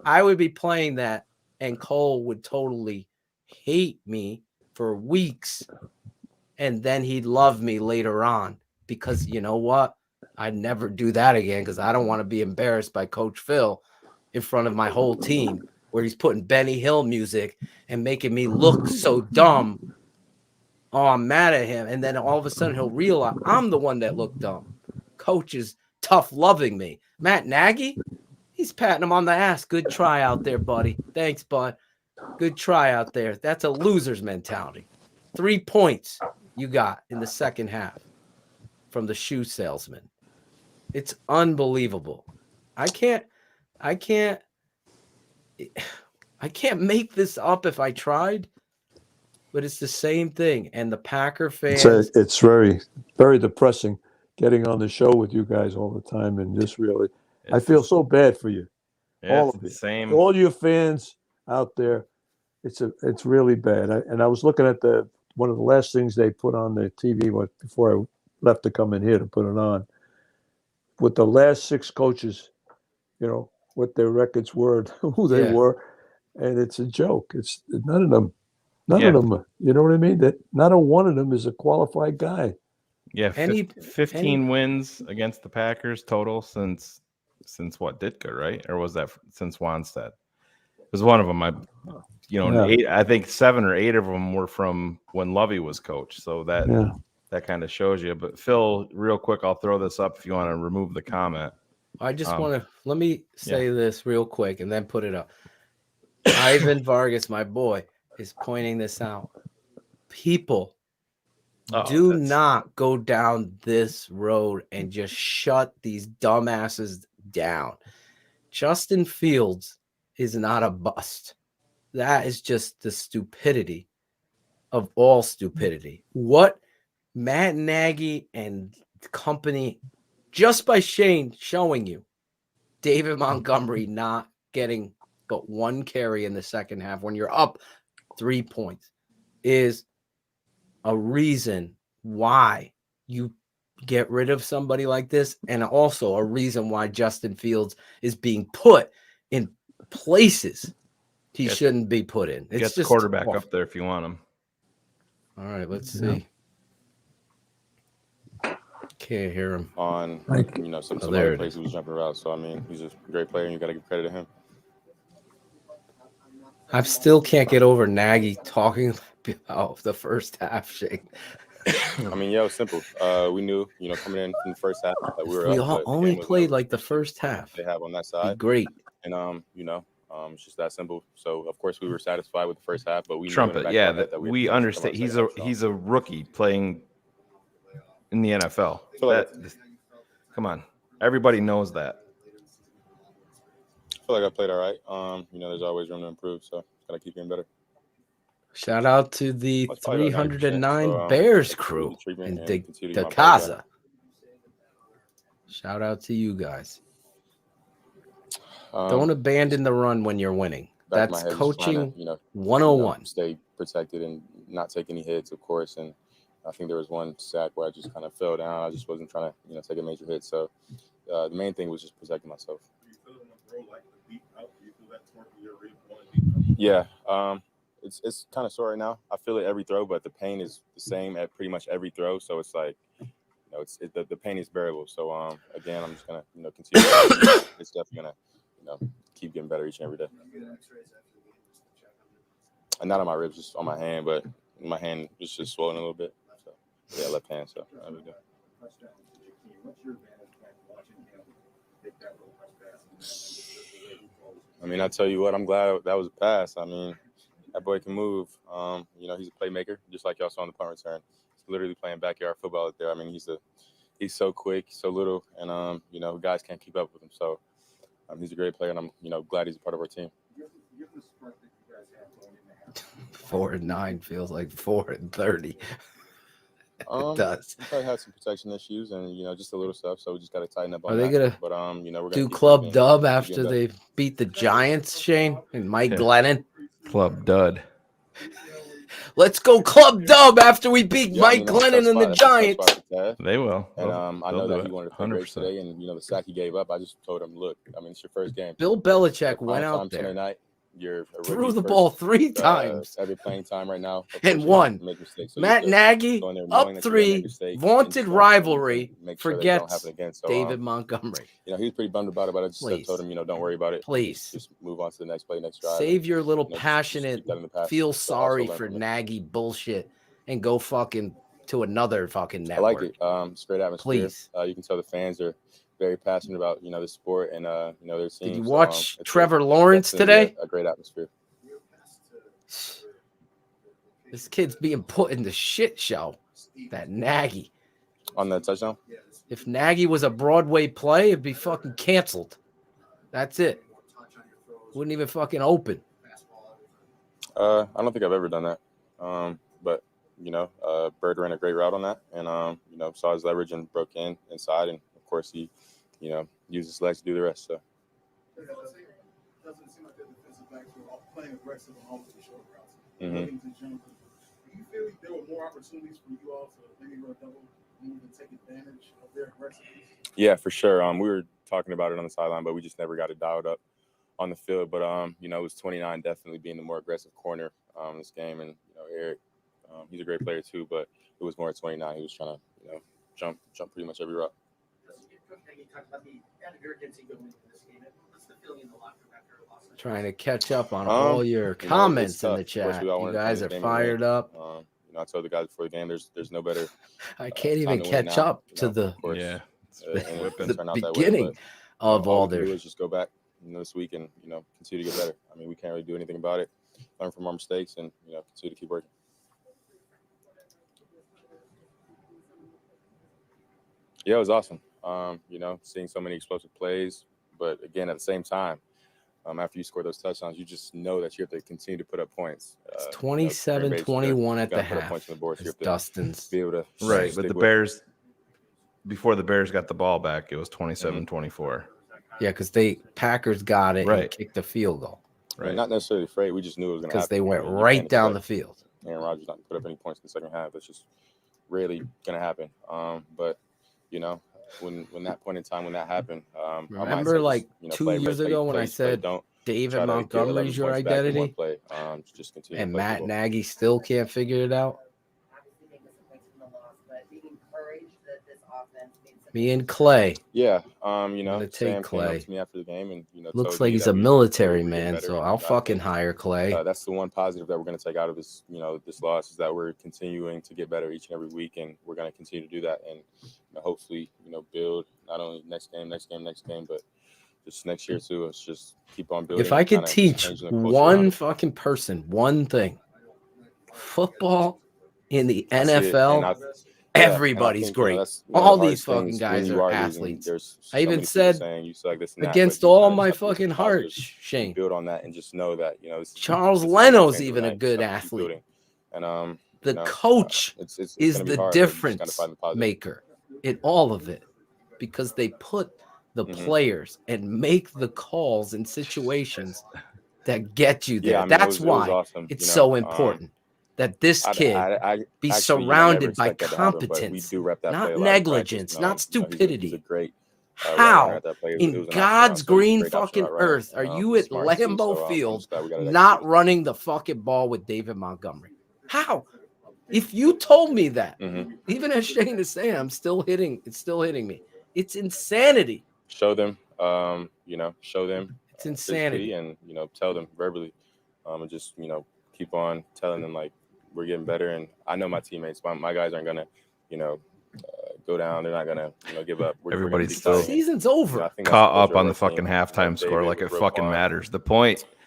I would be playing that, and Cole would totally hate me for weeks, and then he'd love me later on because you know what? I'd never do that again because I don't want to be embarrassed by Coach Phil in front of my whole team where he's putting Benny Hill music and making me look so dumb. Oh, I'm mad at him. And then all of a sudden he'll realize I'm the one that looked dumb. Coach is tough loving me. Matt Nagy, he's patting him on the ass. Good try out there, buddy. Thanks, bud. Good try out there. That's a loser's mentality. 3 points you got in the second half from the shoe salesman. It's unbelievable. I can't make this up if I tried. But it's the same thing. And the Packer fans. It's very, very depressing getting on the show with you guys all the time. And just really, I feel so bad for you. All of you. Same. All your fans out there. It's really bad. I was looking at one of the last things they put on the TV before I left to come in here to put it on. With the last 6 coaches, what their records were, who they were. And it's a joke. It's none of them. None of them, you know what I mean? That not a one of them is a qualified guy. Yeah, 15 wins against the Packers total since what, Ditka, right? Or was that since Wanstead? It was one of them. I think 7 or 8 of them were from when Lovey was coach. So that kind of shows you. But Phil, real quick, I'll throw this up if you want to remove the comment. I just want to let me say this real quick and then put it up. Ivan Vargas, my boy, is pointing this out. People do not go down this road and just shut these dumbasses down. Justin Fields is not a bust. That is just the stupidity of all stupidity. What Matt Nagy and company, just by Shane showing you David Montgomery not getting but 1 carry in the second half when you're up 3 points is a reason why you get rid of somebody like this, and also a reason why Justin Fields is being put in places he shouldn't be put in. It's get the just quarterback up there if you want him. All right, let's see. Can't hear him. On some there other it places he was jumping around. So I mean, he's a great player, and you got to give credit to him. I still can't get over Nagy talking about the first half, Shane. I mean, it was simple. We knew, coming in from the first half that we were We up. only played like the first half. They have on that side. Great. And it's just that simple. So of course we were satisfied with the first half, but we Trumpet, that we understand. He's a rookie playing in the NFL. Come on, everybody knows that. I feel like I played all right. There's always room to improve, so gotta keep getting better. Shout out to the 309 Bears crew in the Casa. Shout out to you guys. Don't abandon the run when you're winning. That's coaching 101. Stay protected and not take any hits, of course. And I think there was one sack where I just kind of fell down. I just wasn't trying to, take a major hit. So the main thing was just protecting myself. Yeah, it's kind of sore right now. I feel it every throw, but the pain is the same at pretty much every throw. So it's like, the pain is bearable. So again, I'm just gonna continue. It's definitely gonna keep getting better each and every day. And not on my ribs, just on my hand, but my hand is just swollen a little bit. So yeah, left hand. So there we go. I mean, I tell you what, I'm glad that was a pass. I mean, that boy can move. He's a playmaker, just like y'all saw on the punt return. He's literally playing backyard football out there. I mean, he's so quick, so little, and guys can't keep up with him. So he's a great player, and I'm glad he's a part of our team. 4-9 feels like 4-30. It does. We probably had some protection issues and just a little stuff, so we just got to tighten up on that. Are they gonna? But we're gonna do club dub after they beat the Giants, Shane and Mike Glennon. Club dud. Let's go club dub after we beat Mike Glennon and the Giants. They will. And I know that he wanted to play great today, and the sack he gave up, I just told him, look, I mean, it's your first game. Bill Belichick went out there. Night, you're threw the ball 3 times. Every playing time right now. And won. So Matt Nagy, up 3, vaunted rivalry. Forget David Montgomery. He was pretty bummed about it, but I just told him, don't worry about it. Please. Just move on to the next play, next drive. Save your little passionate, feel sorry for Nagy bullshit and go fucking to another fucking network. I like it. It's great atmosphere. Please. You can tell the fans are very passionate about the sport and their team. Did you watch Trevor Lawrence today? A great atmosphere. This kid's being put in the shit show. That Nagy. On the touchdown? If Nagy was a Broadway play, it'd be fucking canceled. That's it. Wouldn't even fucking open. I don't think I've ever done that. But Bird ran a great route on that, and saw his leverage and broke inside, and of course he used his legs to do the rest. So. Doesn't seem like the defensive backs were all playing aggressive on the short routes. Mm-hmm. Do you feel like there were more opportunities for you all to maybe run double move and take advantage of their aggressiveness? Yeah, for sure. We were talking about it on the sideline, but we just never got it dialed up on the field. But it was 29 definitely being the more aggressive corner this game, and Eric, he's a great player too, but it was more at 29. He was trying to jump pretty much every route. You talked about the end of urgency going into this game. What's the feeling in the locker room after a loss? Trying to catch up on all your comments in the chat. You guys are fired up. I told the guys before the game, there's no better. I can't even catch up to the beginning of all their. Just go back this week and continue to get better. I mean, we can't really do anything about it. Learn from our mistakes and continue to keep working. Yeah, it was awesome. Seeing so many explosive plays, but again, at the same time, after you score those touchdowns, you just know that you have to continue to put up points. It's 27-21 at the half. Points on the board, so Dustin's be able to right, but the Bears, before the Bears got the ball back, it was 27-24. Yeah, because Packers got it and kicked the field goal. Right, not necessarily afraid. We just knew it was going to happen. Because they went right down the field. Aaron Rodgers not put up any points in the second half. That's just rarely going to happen. But when that point in time when that happened, remember like 2 years ago when I said David Montgomery's your identity, just continue and Matt Nagy still can't figure it out. Me and Clay. Yeah, to take Clay. To me after the game and looks like he's a military man, so I'll fucking hire Clay. That's the one positive that we're going to take out of this, this loss is that we're continuing to get better each and every week, and we're going to continue to do that, and hopefully, build not only next game, but just next year too. Let's just keep on building. If I could teach one fucking person one thing, football in the NFL. Everybody's great. All these fucking guys are athletes. I even said against all my fucking heart, Shane. Build on that and just know that Charles Leno's even a good athlete. And the coach is the difference maker in all of it because they put the players and make the calls in situations that get you there. Yeah, that's why awesome. It's so important. That this kid be surrounded by competence, not negligence, not stupidity. How in God's green fucking earth are you at Lambeau Field not running the fucking ball with David Montgomery? How? If you told me that, even as Shane is saying, it's still hitting me. It's insanity. Show them, show them. It's insanity. And, tell them verbally and just, keep on telling them like, we're getting better, and I know my teammates. My guys aren't gonna, go down. They're not gonna, give up. Everybody's still season's over. Caught up on the fucking halftime score like it fucking matters. The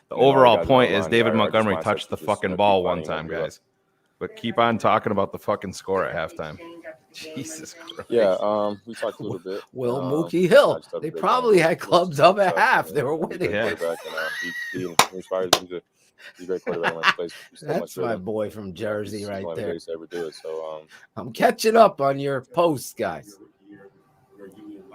overall point is David Montgomery touched the fucking ball one time, guys. But keep on talking about the fucking score at halftime. Jesus Christ. Yeah, we talked a little bit. Will Mookie Hill. They probably had clubs up at half. They were winning. Yeah. He inspires me to. He's a great quarterback. That's my boy from Jersey right there. Ever do it. So, I'm catching up on your posts, guys.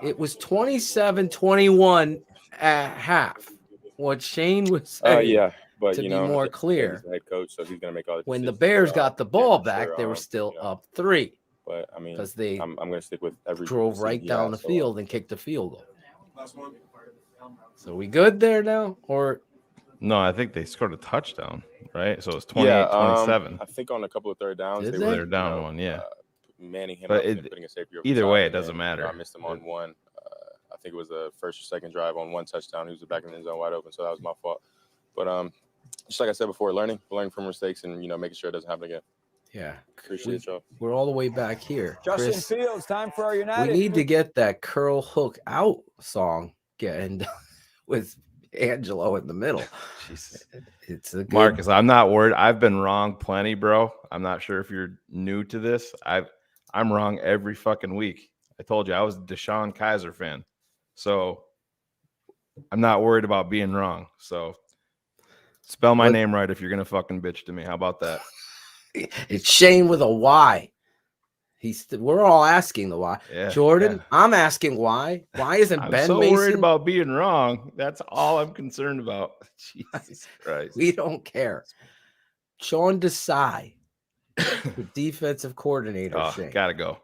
It was 27-21 at half. What Shane was saying. But to be more clear, he's the head coach, so he's going to make all the when the Bears got the ball back, they were still up 3. But I mean, because they I'm going to stick with every drove right down the field and kicked the field goal. So we good there now, or? No, I think they scored a touchdown, right? So it's 28-27. I think on a couple of third downs, they were down one, yeah. Manning him but up and putting a safety over either way, it doesn't matter. I missed him on one. I think it was the first or second drive on one touchdown. He was back in the end zone wide open, so that was my fault. But just like I said before, learning from mistakes and making sure it doesn't happen again. Yeah, appreciate y'all. We're all the way back here. Justin Chris, Fields, time for our United. We need to get that curl hook out song getting with Angelo in the middle. Jesus. It's a good... Marcus, I'm not worried. I've been wrong plenty, bro. I'm not sure if you're new to this. I'm wrong every fucking week. I told you I was a Deshaun Kaiser fan. So I'm not worried about being wrong. So spell my name right if you're gonna fucking bitch to me. How about that? It's Shane with a Y. We're all asking the why. Yeah, Jordan, I'm asking why. Why isn't I'm Ben so Mason worried about being wrong? That's all I'm concerned about. Jesus Christ. We don't care. Sean Desai, the defensive coordinator. Shane. Gotta go.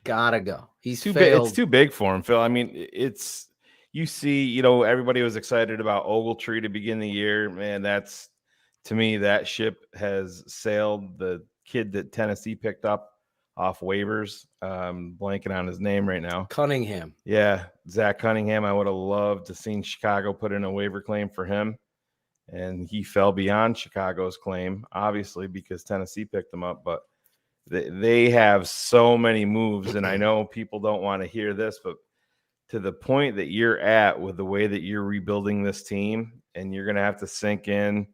Gotta go. He's too failed. big. It's too big for him, Phil. I mean, it's you see, everybody was excited about Ogletree to begin the year. Man, that's to me, that ship has sailed. The kid that Tennessee picked up off waivers. Blanking on his name right now. Cunningham. Yeah, Zach Cunningham. I would have loved to seen Chicago put in a waiver claim for him, and he fell beyond Chicago's claim, obviously, because Tennessee picked him up. But they have so many moves, and I know people don't want to hear this, but to the point that you're at with the way that you're rebuilding this team, and you're going to have to sink in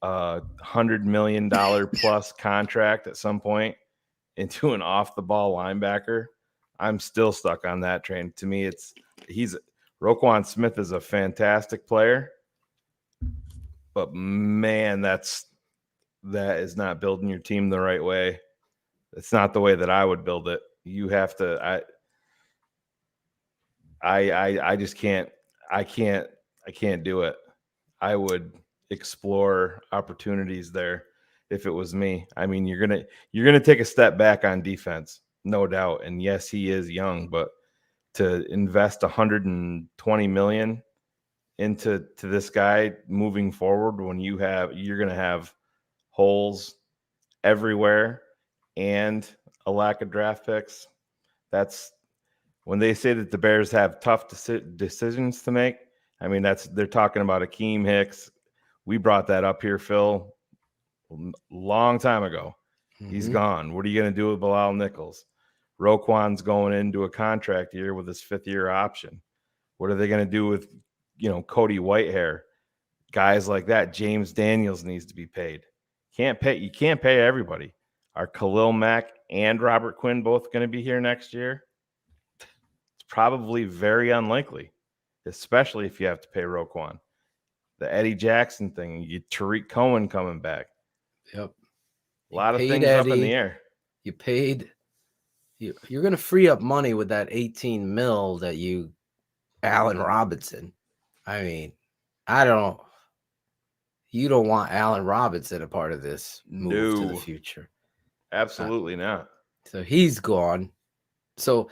a $100 million plus contract at some point into an off the ball linebacker. I'm still stuck on that train. To me, Roquan Smith is a fantastic player, but man, that is not building your team the right way. It's not the way that I would build it. You have to, I just can't do it. I would explore opportunities there if it was me. I mean, you're gonna take a step back on defense, no doubt. And yes, he is young, but to invest $120 million into this guy moving forward when you're gonna have holes everywhere and a lack of draft picks. That's when they say that the Bears have tough decisions to make. I mean, they're talking about Akeem Hicks. We brought that up here, Phil, long time ago. He's gone. What are you going to do with Bilal Nichols? Roquan's going into a contract year with his 5th-year option. What are they going to do with, Cody Whitehair? Guys like that. James Daniels needs to be paid. You can't pay everybody. Are Khalil Mack and Robert Quinn both going to be here next year? It's probably very unlikely, especially if you have to pay Roquan. The Eddie Jackson thing, Tariq Cohen coming back. Yep. A lot of things up in the air. You paid. You're going to free up money with that 18 mil that Allen Robinson. I mean, you don't want Allen Robinson a part of this move to the future. Absolutely not. So he's gone. So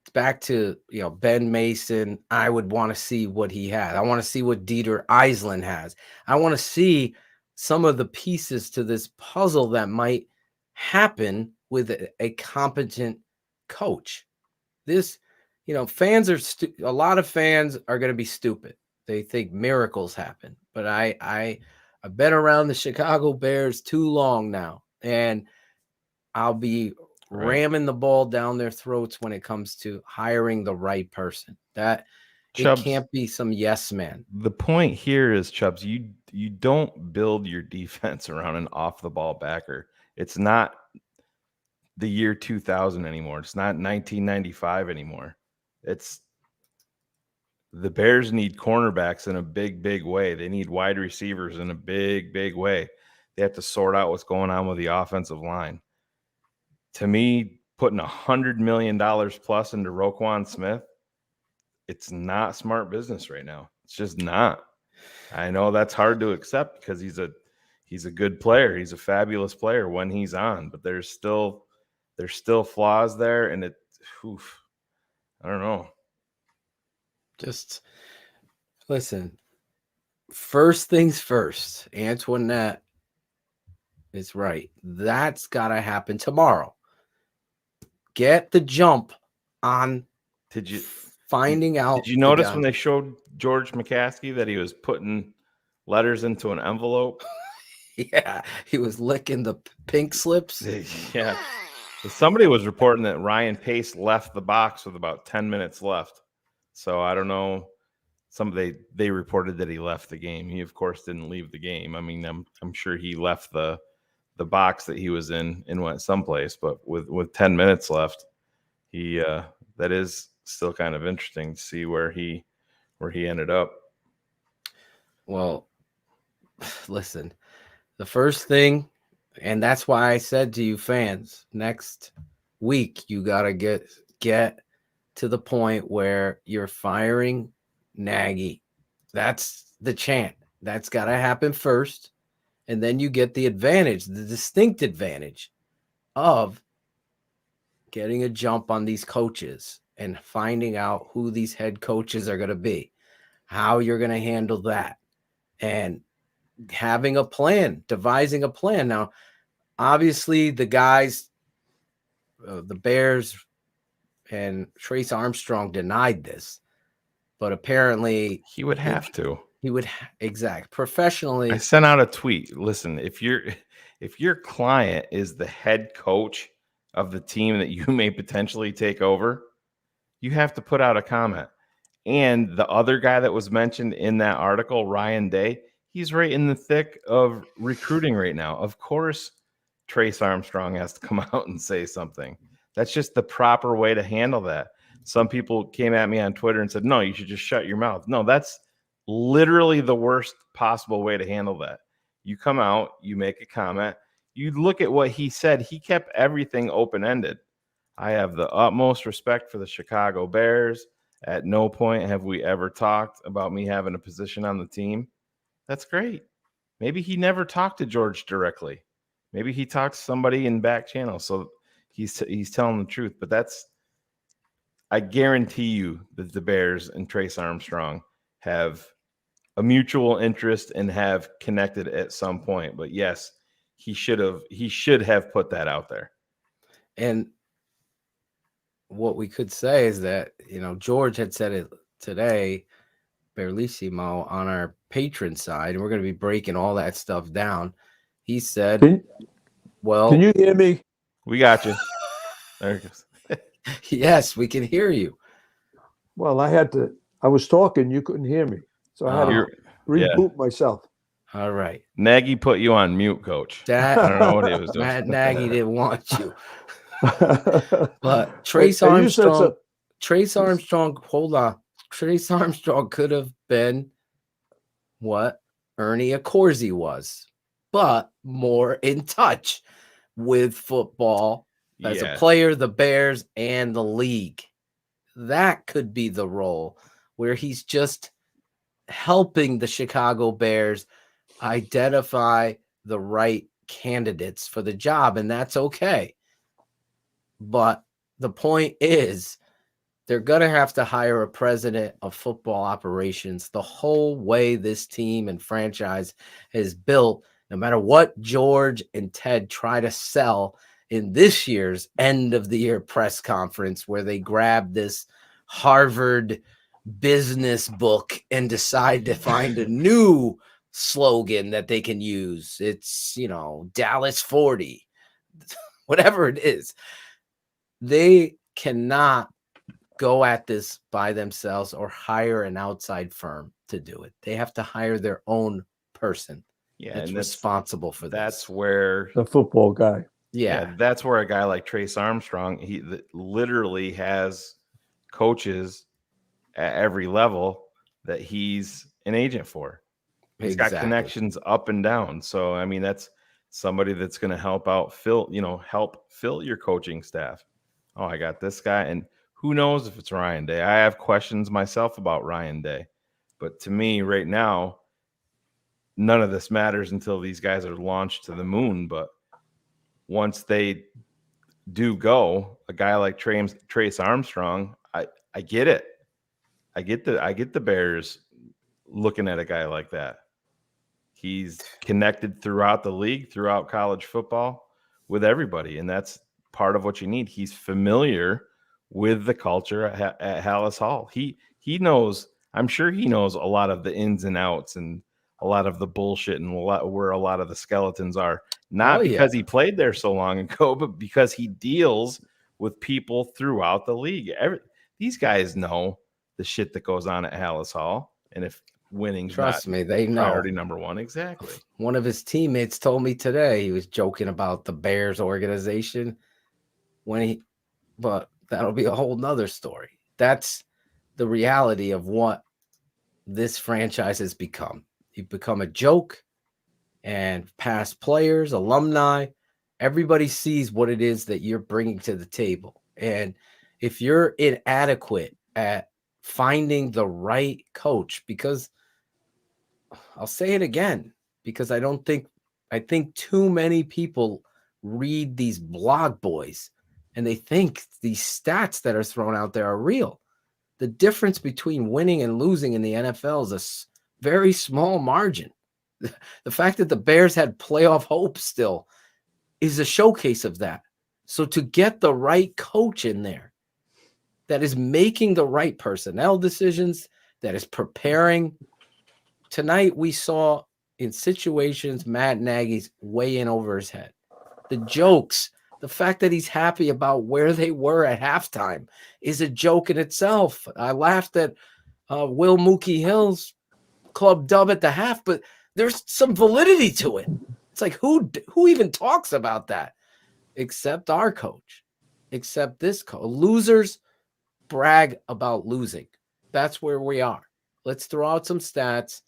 it's back to, Ben Mason. I would want to see what he has. I want to see what Dieter Eisland has. I want to see some of the pieces to this puzzle that might happen with a competent coach. This, fans are a lot of fans are going to be stupid. They think miracles happen. But I've been around the Chicago Bears too long now, and I'll be ramming the ball down their throats when it comes to hiring the right person. That Chubbs, it can't be some yes man. The point here is, Chubbs, you don't build your defense around an off the ball backer. It's not the year 2000 anymore. It's not 1995 anymore. It's the Bears need cornerbacks in a big way. They need wide receivers in a big way. They have to sort out what's going on with the offensive line. To me, putting $100 million plus into Roquan Smith, it's not smart business right now. It's just not. I know that's hard to accept because he's a good player. He's a fabulous player when he's on, but there's still flaws there, and I don't know. Just listen. First things first. Antoinette is right. That's got to happen tomorrow. Get the jump on. Finding out? Did you notice when they showed George McCaskey that he was putting letters into an envelope? Yeah, he was licking the pink slips. Yeah. Somebody was reporting that Ryan Pace left the box with about 10 minutes left. So I don't know. They reported that he left the game. He of course didn't leave the game. I mean, I'm sure he left the box that he was in and went someplace, but with 10 minutes left, that is still kind of interesting to see where he ended up. Well, listen, the first thing, and that's why I said to you fans, next week you got to get to the point where you're firing Nagy. That's the chant. That's got to happen first. And then you get the advantage, the distinct advantage of getting a jump on these coaches and finding out who these head coaches are going to be, how you're going to handle that, and having a plan, devising a plan. Now, obviously, the guys the Bears and Trace Armstrong denied this, but apparently he would have to. He would professionally. I sent out a tweet. Listen, if your client is the head coach of the team that you may potentially take over, you have to put out a comment. And the other guy that was mentioned in that article, Ryan Day, he's right in the thick of recruiting right now. Of course, Trace Armstrong has to come out and say something. That's just the proper way to handle that. Some people came at me on Twitter and said, no, you should just shut your mouth. No, that's literally the worst possible way to handle that. You come out, you make a comment, you look at what he said. He kept everything open-ended. I have the utmost respect for the Chicago Bears. At no point have we ever talked about me having a position on the team. That's great. Maybe he never talked to George directly. Maybe he talked to somebody in back channel. So he's telling the truth. But I guarantee you that the Bears and Trace Armstrong have a mutual interest and have connected at some point. But yes, he should have put that out there. And what we could say is that, George had said it today, Berlissimo, on our patron side, and we're going to be breaking all that stuff down. He said, can you hear me? We got you. There it goes. Yes, we can hear you. Well, I was talking, you couldn't hear me. So I had to reboot myself. All right. Nagy put you on mute, Coach. I don't know what he was doing. Matt Nagy didn't want you. But Trace Armstrong, hold on. Trace Armstrong could have been what Ernie Accorsi was, but more in touch with football as a player, the Bears, and the league. That could be the role where he's just helping the Chicago Bears identify the right candidates for the job, and that's okay. But the point is, they're going to have to hire a president of football operations. The whole way this team and franchise is built, no matter what George and Ted try to sell in this year's end of the year press conference, where they grab this Harvard business book and decide to find a new slogan that they can use. It's, Dallas 40, whatever it is. They cannot go at this by themselves or hire an outside firm to do it. They have to hire their own person that's responsible for this. That's where the football guy. Yeah, that's where a guy like Trace Armstrong, he literally has coaches at every level that he's an agent for. He's got connections up and down. So, I mean, that's somebody that's going to help fill your coaching staff. Oh, I got this guy. And who knows if it's Ryan Day? I have questions myself about Ryan Day. But to me right now, none of this matters until these guys are launched to the moon. But once they do go, a guy like Trace Armstrong, I get it. I get the Bears looking at a guy like that. He's connected throughout the league, throughout college football, with everybody, and that's part of what you need. He's familiar with the culture at Hallis Hall. He knows. I'm sure he knows a lot of the ins and outs and a lot of the bullshit and where a lot of the skeletons are. Not because he played there so long ago, but because he deals with people throughout the league. These guys know the shit that goes on at Hallis Hall, and if winning, trust me, they know. Priority number one, exactly. One of his teammates told me today he was joking about the Bears organization but that'll be a whole nother story. That's the reality of what this franchise has become. You've become a joke, and past players, alumni, everybody sees what it is that you're bringing to the table. And if you're inadequate at finding the right coach, because I'll say it again, because I think too many people read these blog boys and they think these stats that are thrown out there are real. The difference between winning and losing in the NFL is a very small margin. The fact that the Bears had playoff hope still is a showcase of that. So to get the right coach in there that is making the right personnel decisions, that is preparing. Tonight we saw in situations Matt Nagy's way in over his head. The jokes, the fact that he's happy about where they were at halftime is a joke in itself. I laughed at Will Mookie Hill's club dub at the half, but there's some validity to it. It's like, who even talks about that except our coach, except this coach? Losers brag about losing. That's where we are. Let's throw out some stats.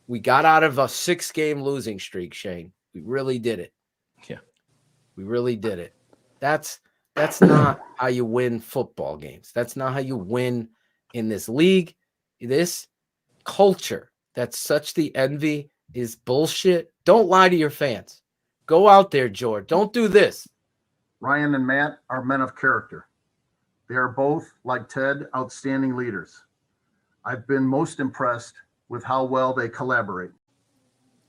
We got out of a 6-game losing streak, Shane. We really did it. Yeah. We really did it. That's not how you win football games. That's not how you win in this league. This culture that's such the envy is bullshit. Don't lie to your fans. Go out there, George. Don't do this. Ryan and Matt are men of character. They are both, like Ted, outstanding leaders. I've been most impressed with how well they collaborate.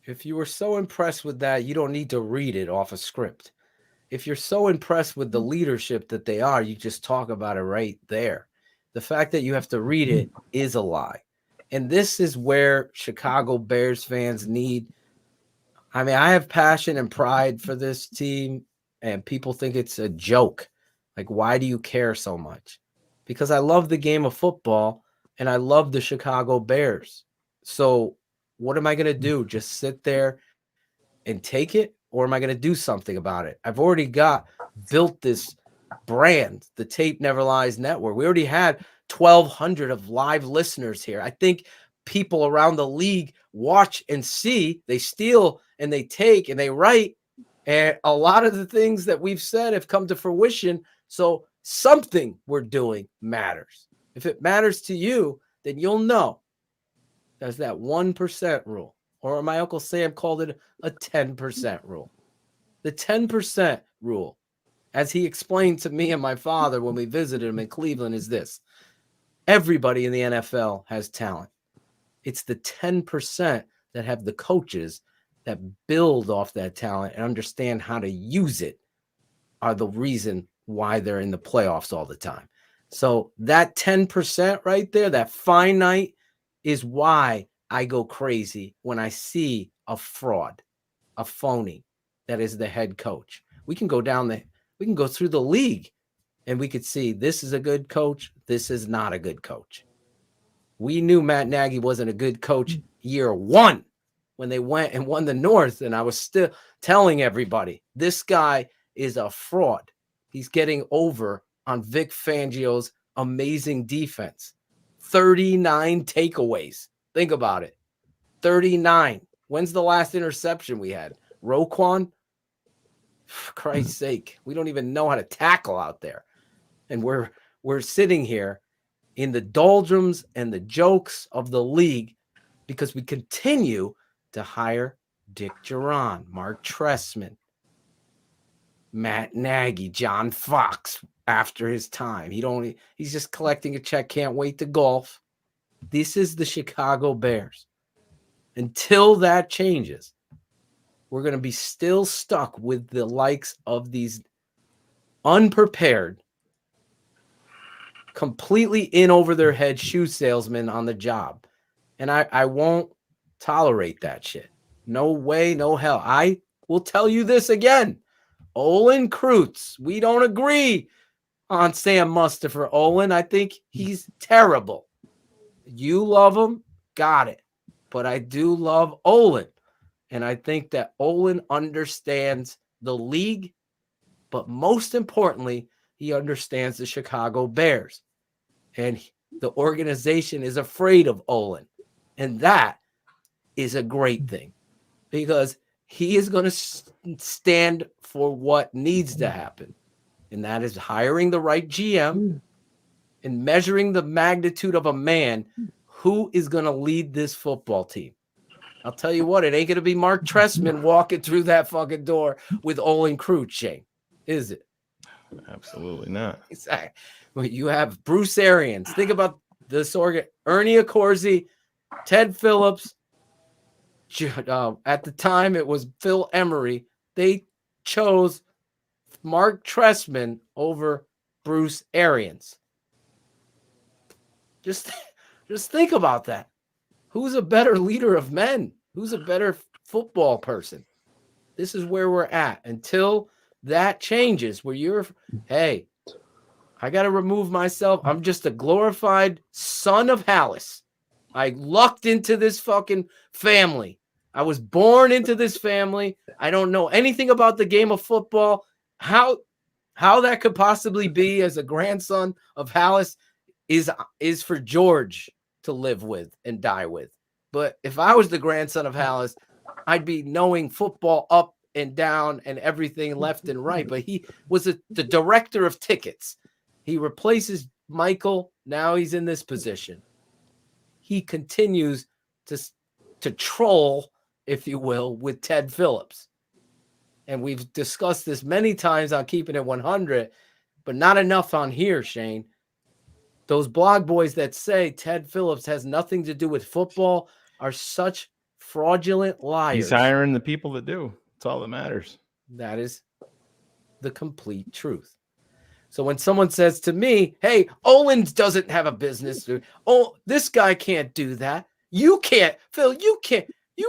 If you were so impressed with that, you don't need to read it off a script. If you're so impressed with the leadership that they are, you just talk about it right there. The fact that you have to read it is a lie. And this is where Chicago Bears fans need. I mean, I have passion and pride for this team, and people think it's a joke. Like, why do you care so much? Because I love the game of football, and I love the Chicago Bears. So what am I going to do? Just sit there and take it? Or am I going to do something about it? I've already built this brand, the Tape Never Lies Network. We already had 1,200 of live listeners here. I think people around the league watch and see. They steal and they take and they write. And a lot of the things that we've said have come to fruition. So something we're doing matters. If it matters to you, then you'll know. There's that 1% rule. Or my Uncle Sam called it a 10% rule. The 10% rule, as he explained to me and my father when we visited him in Cleveland, is this. Everybody in the NFL has talent. It's the 10% that have the coaches that build off that talent and understand how to use it are the reason why they're in the playoffs all the time. So that 10% right there, that finite, is why I go crazy when I see a fraud, a phony that is the head coach. We can go through the league and we could see this is a good coach. This is not a good coach. We knew Matt Nagy wasn't a good coach year one when they went and won the North. And I was still telling everybody, this guy is a fraud. He's getting over on Vic Fangio's amazing defense. 39 takeaways. Think about it. 39. When's the last interception we had? Roquan? For Christ's sake, we don't even know how to tackle out there. And we're sitting here in the doldrums and the jokes of the league because we continue to hire Dick Duran, Mark Trestman, Matt Nagy, John Fox after his time. He's just collecting a check, can't wait to golf. This is the Chicago Bears. Until that changes, we're going to be still stuck with the likes of these unprepared, completely in over their head shoe salesmen on the job. And I won't tolerate that shit. No way, no hell. I will tell you this again. Olin Kreutz, we don't agree on Sam Mustipher. Olin, I think he's terrible. You love him, got it. But I do love Olin. And I think that Olin understands the league, but most importantly, he understands the Chicago Bears. And the organization is afraid of Olin. And that is a great thing because he is going to stand for what needs to happen. And that is hiring the right GM and measuring the magnitude of a man who is going to lead this football team. I'll tell you what, it ain't going to be Mark Trestman walking through that fucking door with Olin Kreutz, Shane, is it? Absolutely not. Exactly. Well, you have Bruce Arians. Think about this organ. Ernie Accorsi, Ted Phillips. At the time, it was Phil Emery. They chose Mark Trestman over Bruce Arians. Just think about that. Who's a better leader of men? Who's a better football person? This is where we're at. Until that changes, where you're, hey, I got to remove myself. I'm just a glorified son of Hallis. I lucked into this fucking family. I was born into this family. I don't know anything about the game of football. How that could possibly be as a grandson of Hallis is for George to live with and die with. But if I was the grandson of Hallis, I'd be knowing football up and down and everything left and right. But he was the director of tickets. He replaces Michael. Now he's in this position. He continues to troll, if you will, with Ted Phillips. And we've discussed this many times on Keeping It 100, but not enough on here, Shane. Those blog boys that say Ted Phillips has nothing to do with football are such fraudulent liars. He's hiring the people that do. That's all that matters. That is the complete truth. So when someone says to me, hey, Owens doesn't have a business. Oh, this guy can't do that. You can't, Phil, you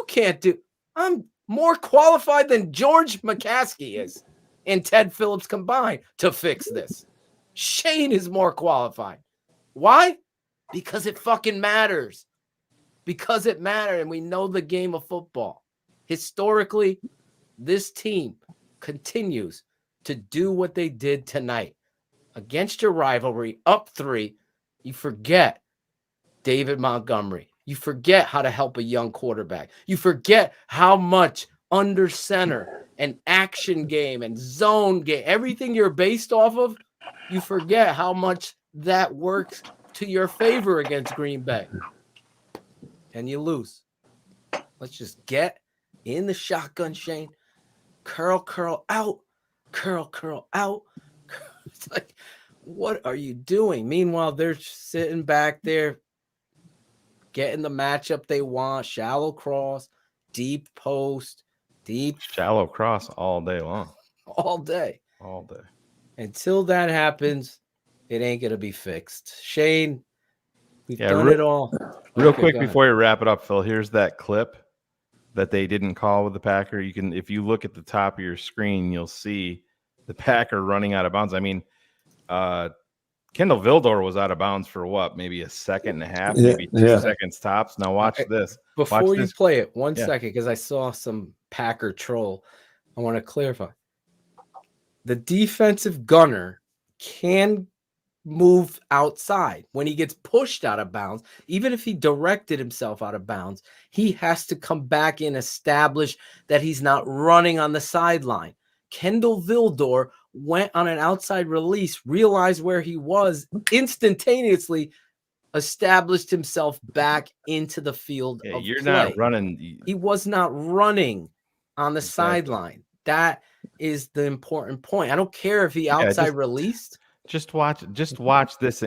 can't do. I'm more qualified than George McCaskey is and Ted Phillips combined to fix this. Shane is more qualified. Why? Because it fucking matters. Because it matters, and we know the game of football. Historically, this team continues to do what they did tonight. Against your rivalry, up 3, you forget David Montgomery. You forget how to help a young quarterback. You forget how much under center and action game and zone game, everything you're based off of, you forget how much that works to your favor against Green Bay. And you lose. Let's just get in the shotgun, Shane. Curl out. Curl out. It's like, what are you doing? Meanwhile, they're sitting back there getting the matchup they want. Shallow cross, deep post, deep. Shallow cross all day long. All day. All day. Until that happens, it ain't going to be fixed. Shane, we've done it all. Real quick before you wrap it up, Phil, here's that clip that they didn't call with the Packer. You can, if you look at the top of your screen, you'll see the Packer running out of bounds. I mean, Kendall Vildor was out of bounds for what? Maybe a second and a half, maybe 2 seconds tops. Now watch this. Before you play it, 1 second, because I saw some Packer troll. I want to clarify. The defensive gunner can move outside. When he gets pushed out of bounds, even if he directed himself out of bounds, he has to come back and establish that he's not running on the sideline. Kendall Vildor went on an outside release, realized where he was, instantaneously established himself back into the field of you're play. not running. He was not running on the sideline. That is the important point. I don't care if he outside released. Just watch this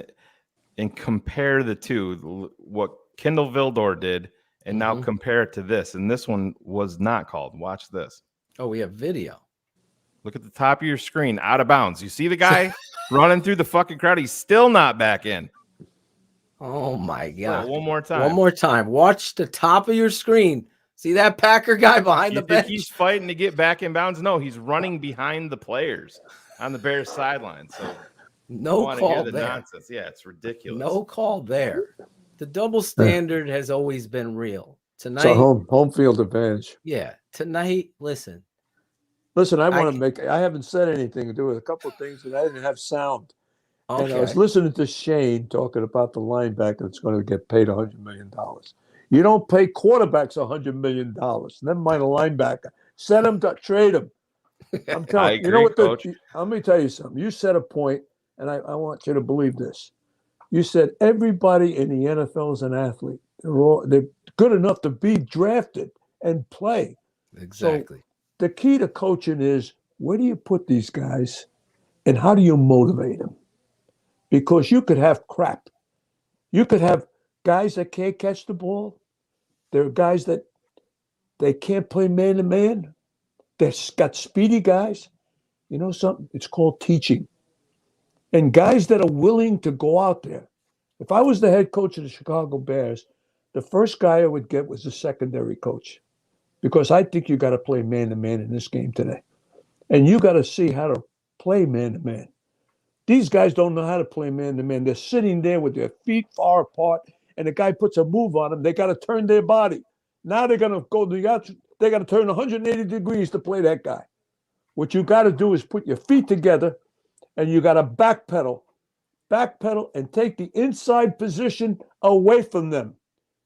and compare the two, what Kendall Vildor did, and now compare it to this. And this one was not called. Watch this. Oh, we have video. Look at the top of your screen, out of bounds. You see the guy running through the fucking crowd? He's still not back in. Oh, my God. One more time. One more time. Watch the top of your screen. See that Packer guy behind the bench? He's fighting to get back in bounds? No, he's running behind the players on the Bears sideline. So no call there. Nonsense. Yeah, it's ridiculous. No call there. The double standard has always been real. Tonight, so home field advantage. Yeah. Tonight, listen, I want to make. I haven't said anything to do with a couple of things that I didn't have sound. Okay. And I was listening to Shane talking about the linebacker that's going to get paid $100 million. You don't pay quarterbacks $100 million. Never mind a linebacker. Set him to trade him. I'm telling you. You know what? Let me tell you something. You said a point, and I want you to believe this. You said everybody in the NFL is an athlete. They're good enough to be drafted and play. Exactly. So the key to coaching is, where do you put these guys, and how do you motivate them? Because you could have crap. You could have guys that can't catch the ball. There are guys that they can't play man-to-man. They've got speedy guys. You know something? It's called teaching. And guys that are willing to go out there. If I was the head coach of the Chicago Bears, the first guy I would get was the secondary coach, because I think you got to play man-to-man in this game today. And you got to see how to play man-to-man. These guys don't know how to play man-to-man. They're sitting there with their feet far apart, and the guy puts a move on them. They got to turn their body. Now they're going to go, they got to turn 180 degrees to play that guy. What you got to do is put your feet together, and you got to backpedal and take the inside position away from them.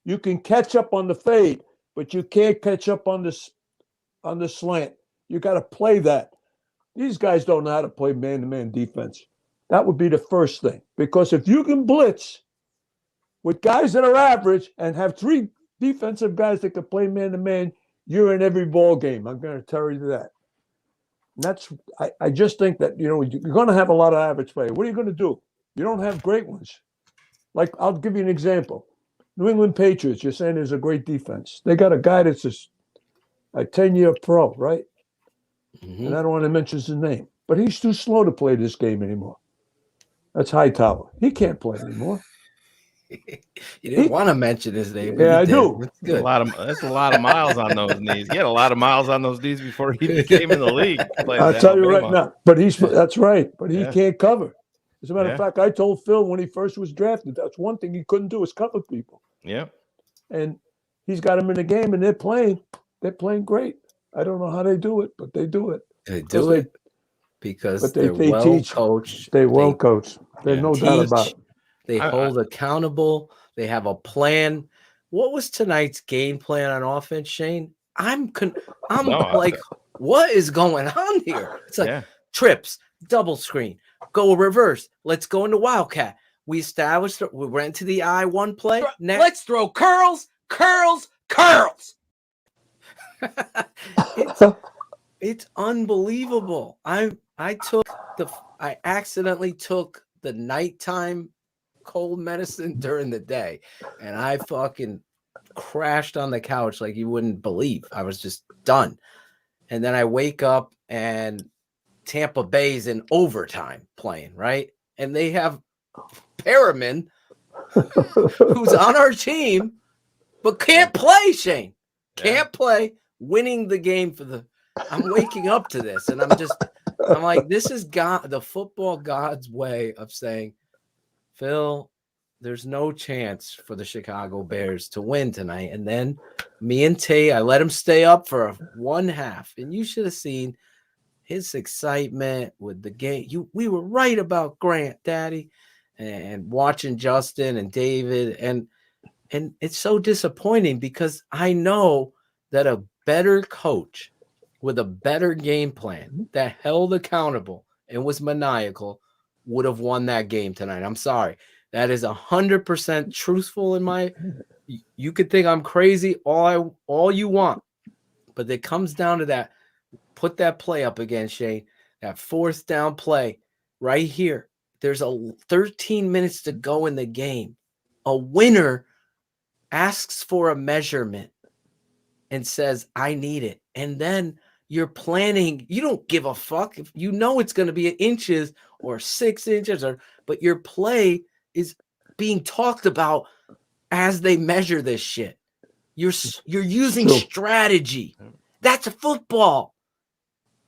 You can catch up on the fade, but you can't catch up on the slant. You got to play that. These guys don't know how to play man-to-man defense. That would be the first thing. Because if you can blitz with guys that are average and have 3 defensive guys that can play man-to-man, you're in every ball game. I'm going to tell you that. And I just think that, you're going to have a lot of average play. What are you going to do? You don't have great ones. Like, I'll give you an example. New England Patriots, you're saying there's a great defense. They got a guy that's a 10-year pro, right? Mm-hmm. And I don't want to mention his name, but he's too slow to play this game anymore. That's Hightower. He can't play anymore. You didn't want to mention his name, but Yeah, I you did. do. That's good. That's a lot of miles on those knees. He had a lot of miles on those knees before he became in the league. I'll tell you right now. But that's right. But he can't cover. As a matter of fact, I told Phil when he first was drafted, that's one thing he couldn't do is cover people. Yeah. And he's got them in the game, and they're playing. They're playing great. I don't know how they do it, but they do it. They do it because they well teach. coached. They're well coached. There's no doubt about it. They hold accountable. They have a plan. What was tonight's game plan on offense, Shane? I'm like, what is going on here? It's like trips, double screen, go reverse. Let's go into Wildcat. We went to the I-1 play. Let's throw curls. It's unbelievable. I accidentally took the nighttime cold medicine during the day, and I fucking crashed on the couch like you wouldn't believe. I was just done. And then I wake up and Tampa Bay's in overtime playing, right? And they have Perriman, who's on our team, but can't play, Shane. Can't play, winning the game I'm waking up to this, and I'm like, this is God, the football God's way of saying, Phil, there's no chance for the Chicago Bears to win tonight. And then me and Tay, I let him stay up for one half. And you should have seen his excitement with the game. We were right about Grant, Daddy, and watching Justin and David. And it's so disappointing because I know that a better coach with a better game plan that held accountable and was maniacal would have won that game tonight. I'm sorry. That is 100% truthful you could think I'm crazy all you want, but it comes down to that. Put that play up again, Shane, that 4th down play right here. There's 13 minutes to go in the game. A winner asks for a measurement and says, I need it. And then you're planning. You don't give a fuck if you know it's going to be inches or 6 inches, but your play is being talked about as they measure this shit. You're using strategy. That's a football.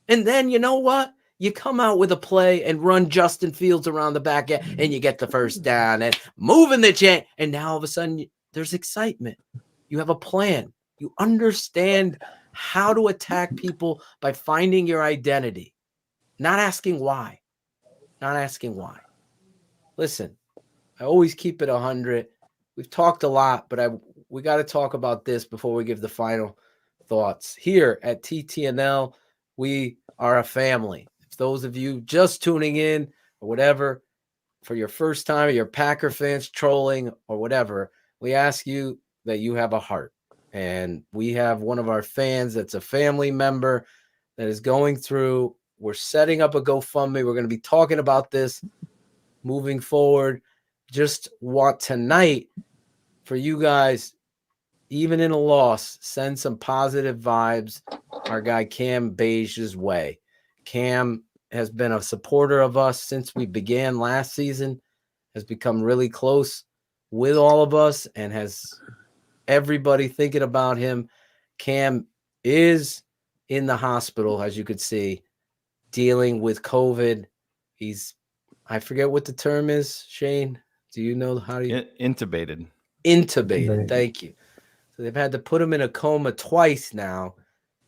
And then you know what? You come out with a play and run Justin Fields around the back end, and you get the first down and moving the chain. And now all of a sudden there's excitement. You have a plan. You understand how to attack people by finding your identity, not asking why. Listen, I always keep it 100. We've talked a lot, but we got to talk about this before we give the final thoughts. Here at TTNL, we are a family. If those of you just tuning in or whatever, for your first time, or you're Packer fans trolling or whatever, we ask you that you have a heart. And we have one of our fans that's a family member that is going through. We're setting up a GoFundMe. We're going to be talking about this moving forward. Just want tonight for you guys, even in a loss, send some positive vibes our guy Cam Beige's way. Cam has been a supporter of us since we began last season, has become really close with all of us and has everybody thinking about him. Cam is in the hospital, as you could see, dealing with COVID. I forget what the term is, Shane. Do you know how you intubated? Intubated. Thank you. So they've had to put him in a coma twice now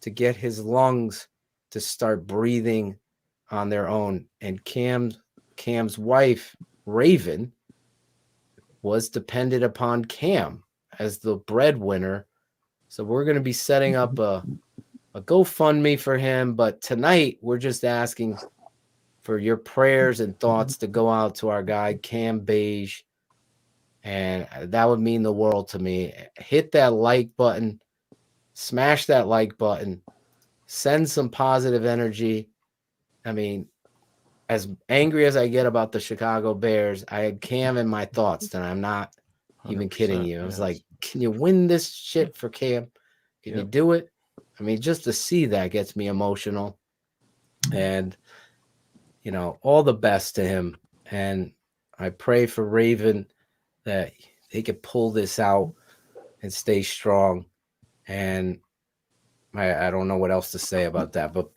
to get his lungs to start breathing on their own. And Cam's wife, Raven, was dependent upon Cam as the breadwinner. So we're going to be setting up a GoFundMe for him. But tonight, we're just asking for your prayers and thoughts to go out to our guy, Cam Beige. And that would mean the world to me. Hit that like button, smash that like button, send some positive energy. I mean, as angry as I get about the Chicago Bears, I had Cam in my thoughts, and I'm not even kidding you. I was like, can you win this shit for Cam? Can you do it? I mean, just to see that gets me emotional. And, you know, all the best to him. And I pray for Raven that they could pull this out and stay strong. And I don't know what else to say about that. But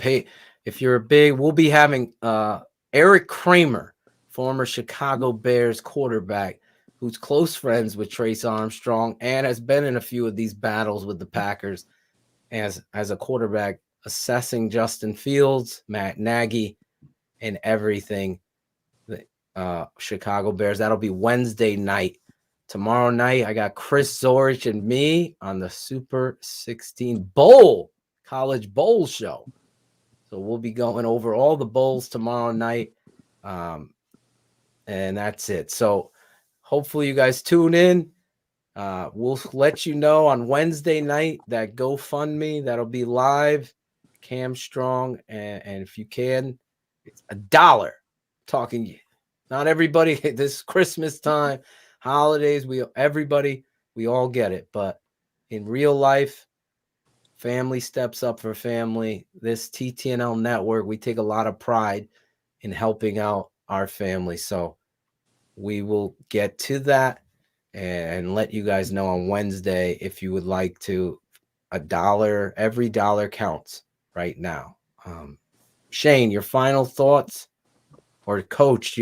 if you're we'll be having Eric Kramer, former Chicago Bears quarterback, who's close friends with Trace Armstrong and has been in a few of these battles with the Packers as a quarterback, assessing Justin Fields, Matt Nagy, and everything. Chicago Bears. That'll be Wednesday night. Tomorrow night, I got Chris Zorich and me on the Super 16 College Bowl show. So we'll be going over all the bowls tomorrow night. And that's it. So hopefully you guys tune in. We'll let you know on Wednesday night that GoFundMe, that'll be live. Cam Strong. And if you can, it's $1. Talking, not everybody, this Christmas time, holidays, we all get it. But in real life, family steps up for family. This TTNL network, we take a lot of pride in helping out our family. So we will get to that and let you guys know on Wednesday if you would like to. $1, every dollar counts right now. Shane, your final thoughts? Or Coach,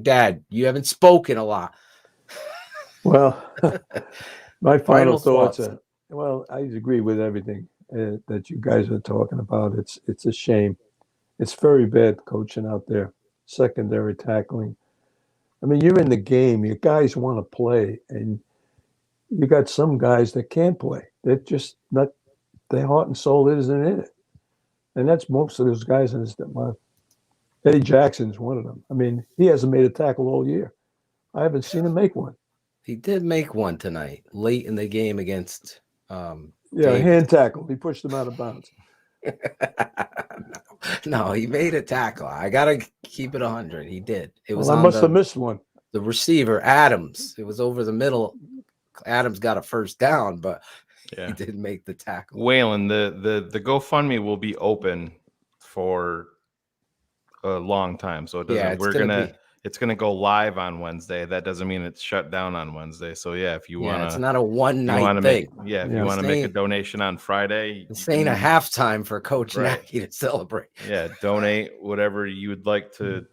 Dad, you haven't spoken a lot. Well, my final thoughts are, well, I agree with everything that you guys are talking about. It's a shame. It's very bad coaching out there, secondary tackling. I mean, you're in the game. You guys want to play, and you got some guys that can't play. They're just not, their heart and soul isn't in it. And that's most of those guys in this. Eddie Jackson's one of them. I mean, he hasn't made a tackle all year. I haven't seen him make one. He did make one tonight, late in the game against hand tackle. He pushed him out of bounds. No, he made a tackle. I gotta keep it 100. He did. It was. I must have missed one. The receiver, Adams. It was over the middle. Adams got a first down, but he did make the tackle. Waylon, the GoFundMe will be open for a long time, so it doesn't. It's gonna go live on Wednesday. That doesn't mean it's shut down on Wednesday. So if you want to, it's not a one-night thing. If you want to make a donation on Friday, this ain't a halftime for Coach Nagy to celebrate. Donate whatever you would like to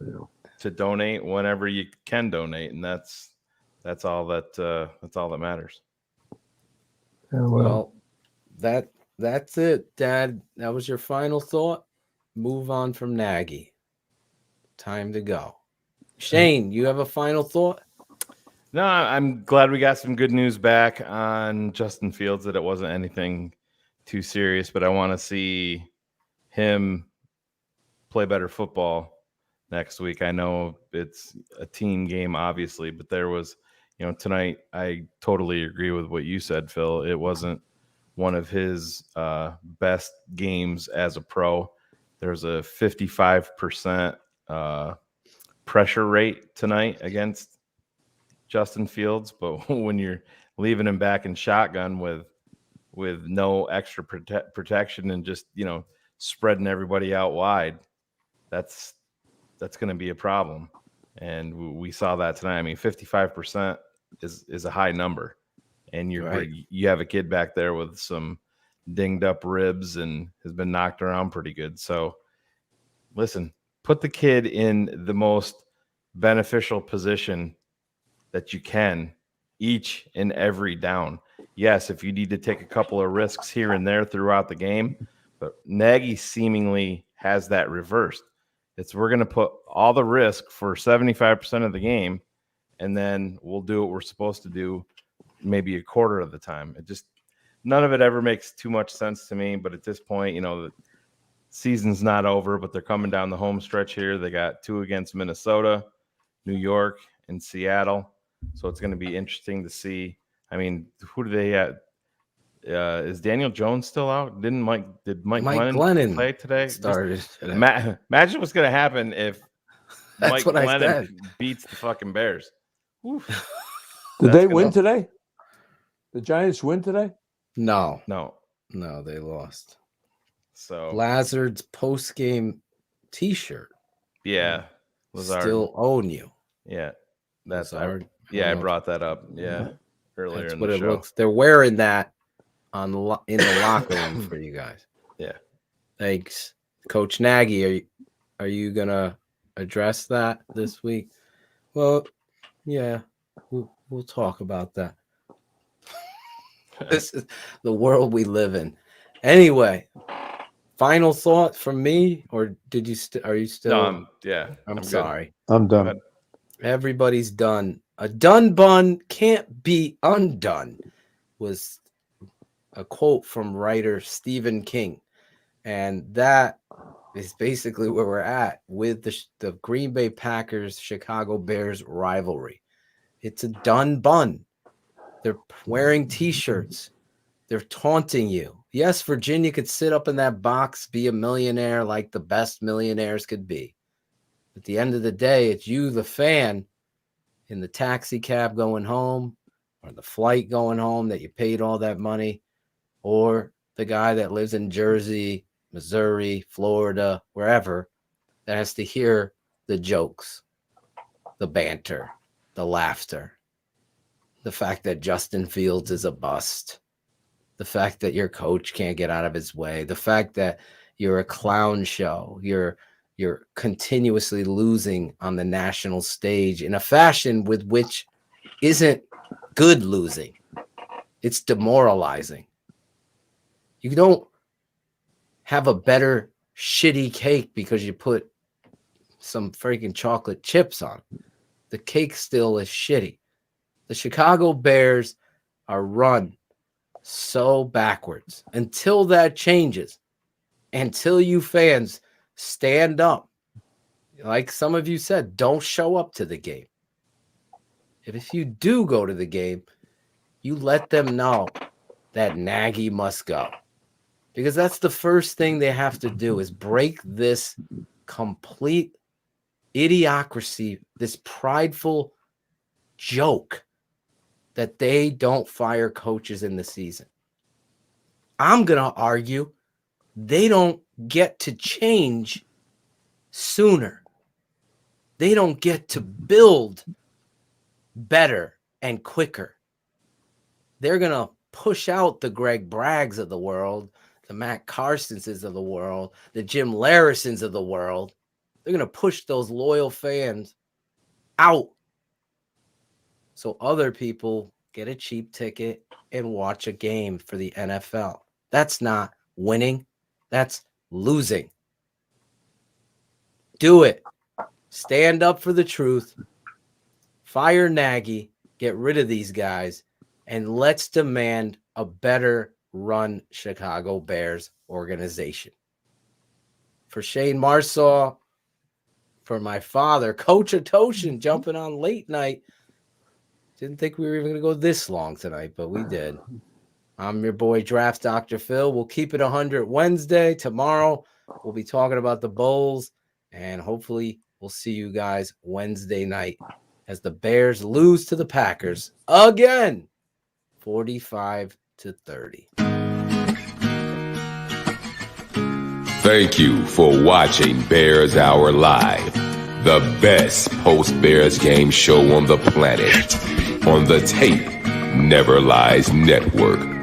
donate whenever you can donate, and that's all that matters. Well, that's it, Dad. That was your final thought. Move on from Nagy. Time to go. Shane, you have a final thought? No, I'm glad we got some good news back on Justin Fields, that it wasn't anything too serious, but I want to see him play better football next week. I know it's a team game, obviously, but there was, tonight, I totally agree with what you said, Phil. It wasn't one of his best games as a pro. There's a 55% pressure rate tonight against Justin Fields, but when you're leaving him back in shotgun with no extra protection and just spreading everybody out wide, that's that's going to be a problem. And we saw that tonight. I mean, 55% is a high number. And you have a kid back there with some dinged up ribs and has been knocked around pretty good. So listen, put the kid in the most beneficial position that you can each and every down. Yes, if you need to take a couple of risks here and there throughout the game, but Nagy seemingly has that reversed. We're going to put all the risk for 75% of the game, and then we'll do what we're supposed to do maybe a quarter of the time. None of it ever makes too much sense to me. But at this point, the season's not over, but they're coming down the home stretch here. They got 2 against Minnesota, New York, and Seattle. So it's going to be interesting to see. I mean, who do they have? Is Daniel Jones still out? Did Mike Glennon play today? Started today. Imagine what's going to happen if That's Mike Glennon beats the fucking Bears. Did they win today? The Giants win today? No, they lost. So Lazard's post-game T-shirt. Yeah, Lazard still own you. Yeah, that's I brought that up. Yeah, earlier that's in what the it show. looks. They're wearing that in the locker room for you guys. Yeah, thanks, Coach Nagy. Are you gonna address that this week? Well, yeah, we'll talk about that. This is the world we live in. Anyway, final thought from me, or did you? Are you still? Done. Yeah, I'm sorry. I'm done. Everybody's done. A done bun can't be undone was a quote from writer Stephen King, and that is basically where we're at with the Green Bay Packers Chicago Bears rivalry. It's a done bun. They're wearing T-shirts. They're taunting you. Yes, Virginia could sit up in that box, be a millionaire like the best millionaires could be. At the end of the day, it's you, the fan, in the taxi cab going home or the flight going home that you paid all that money, or the guy that lives in Jersey, Missouri, Florida, wherever, that has to hear the jokes, the banter, the laughter. The fact that Justin Fields is a bust, the fact that your coach can't get out of his way, the fact that you're a clown show, you're continuously losing on the national stage in a fashion with which isn't good losing. It's demoralizing. You don't have a better shitty cake because you put some freaking chocolate chips on it. The cake still is shitty. The Chicago Bears are run so backwards. Until that changes, until you fans stand up, like some of you said, don't show up to the game. If you do go to the game, you let them know that Nagy must go. Because that's the first thing they have to do is break this complete idiocracy, this prideful joke that they don't fire coaches in the season. I'm going to argue they don't get to change sooner. They don't get to build better and quicker. They're going to push out the Greg Braggs of the world, the Matt Carsonses of the world, the Jim Larrisons of the world. They're going to push those loyal fans out so other people get a cheap ticket and watch a game for the NFL. That's not winning. That's losing. Do it. Stand up for the truth. Fire Nagy. Get rid of these guys. And let's demand a better run Chicago Bears organization. For Shane Marsaw, for my father, Coach Atoshin jumping on late night. Didn't think we were even going to go this long tonight, but we did. I'm your boy, Draft Dr. Phil. We'll keep it 100 Wednesday. Tomorrow, we'll be talking about the Bulls, and hopefully we'll see you guys Wednesday night as the Bears lose to the Packers again, 45-30. Thank you for watching Bears Hour Live. The best post-Bears game show on the planet. On the Tape Never Lies Network.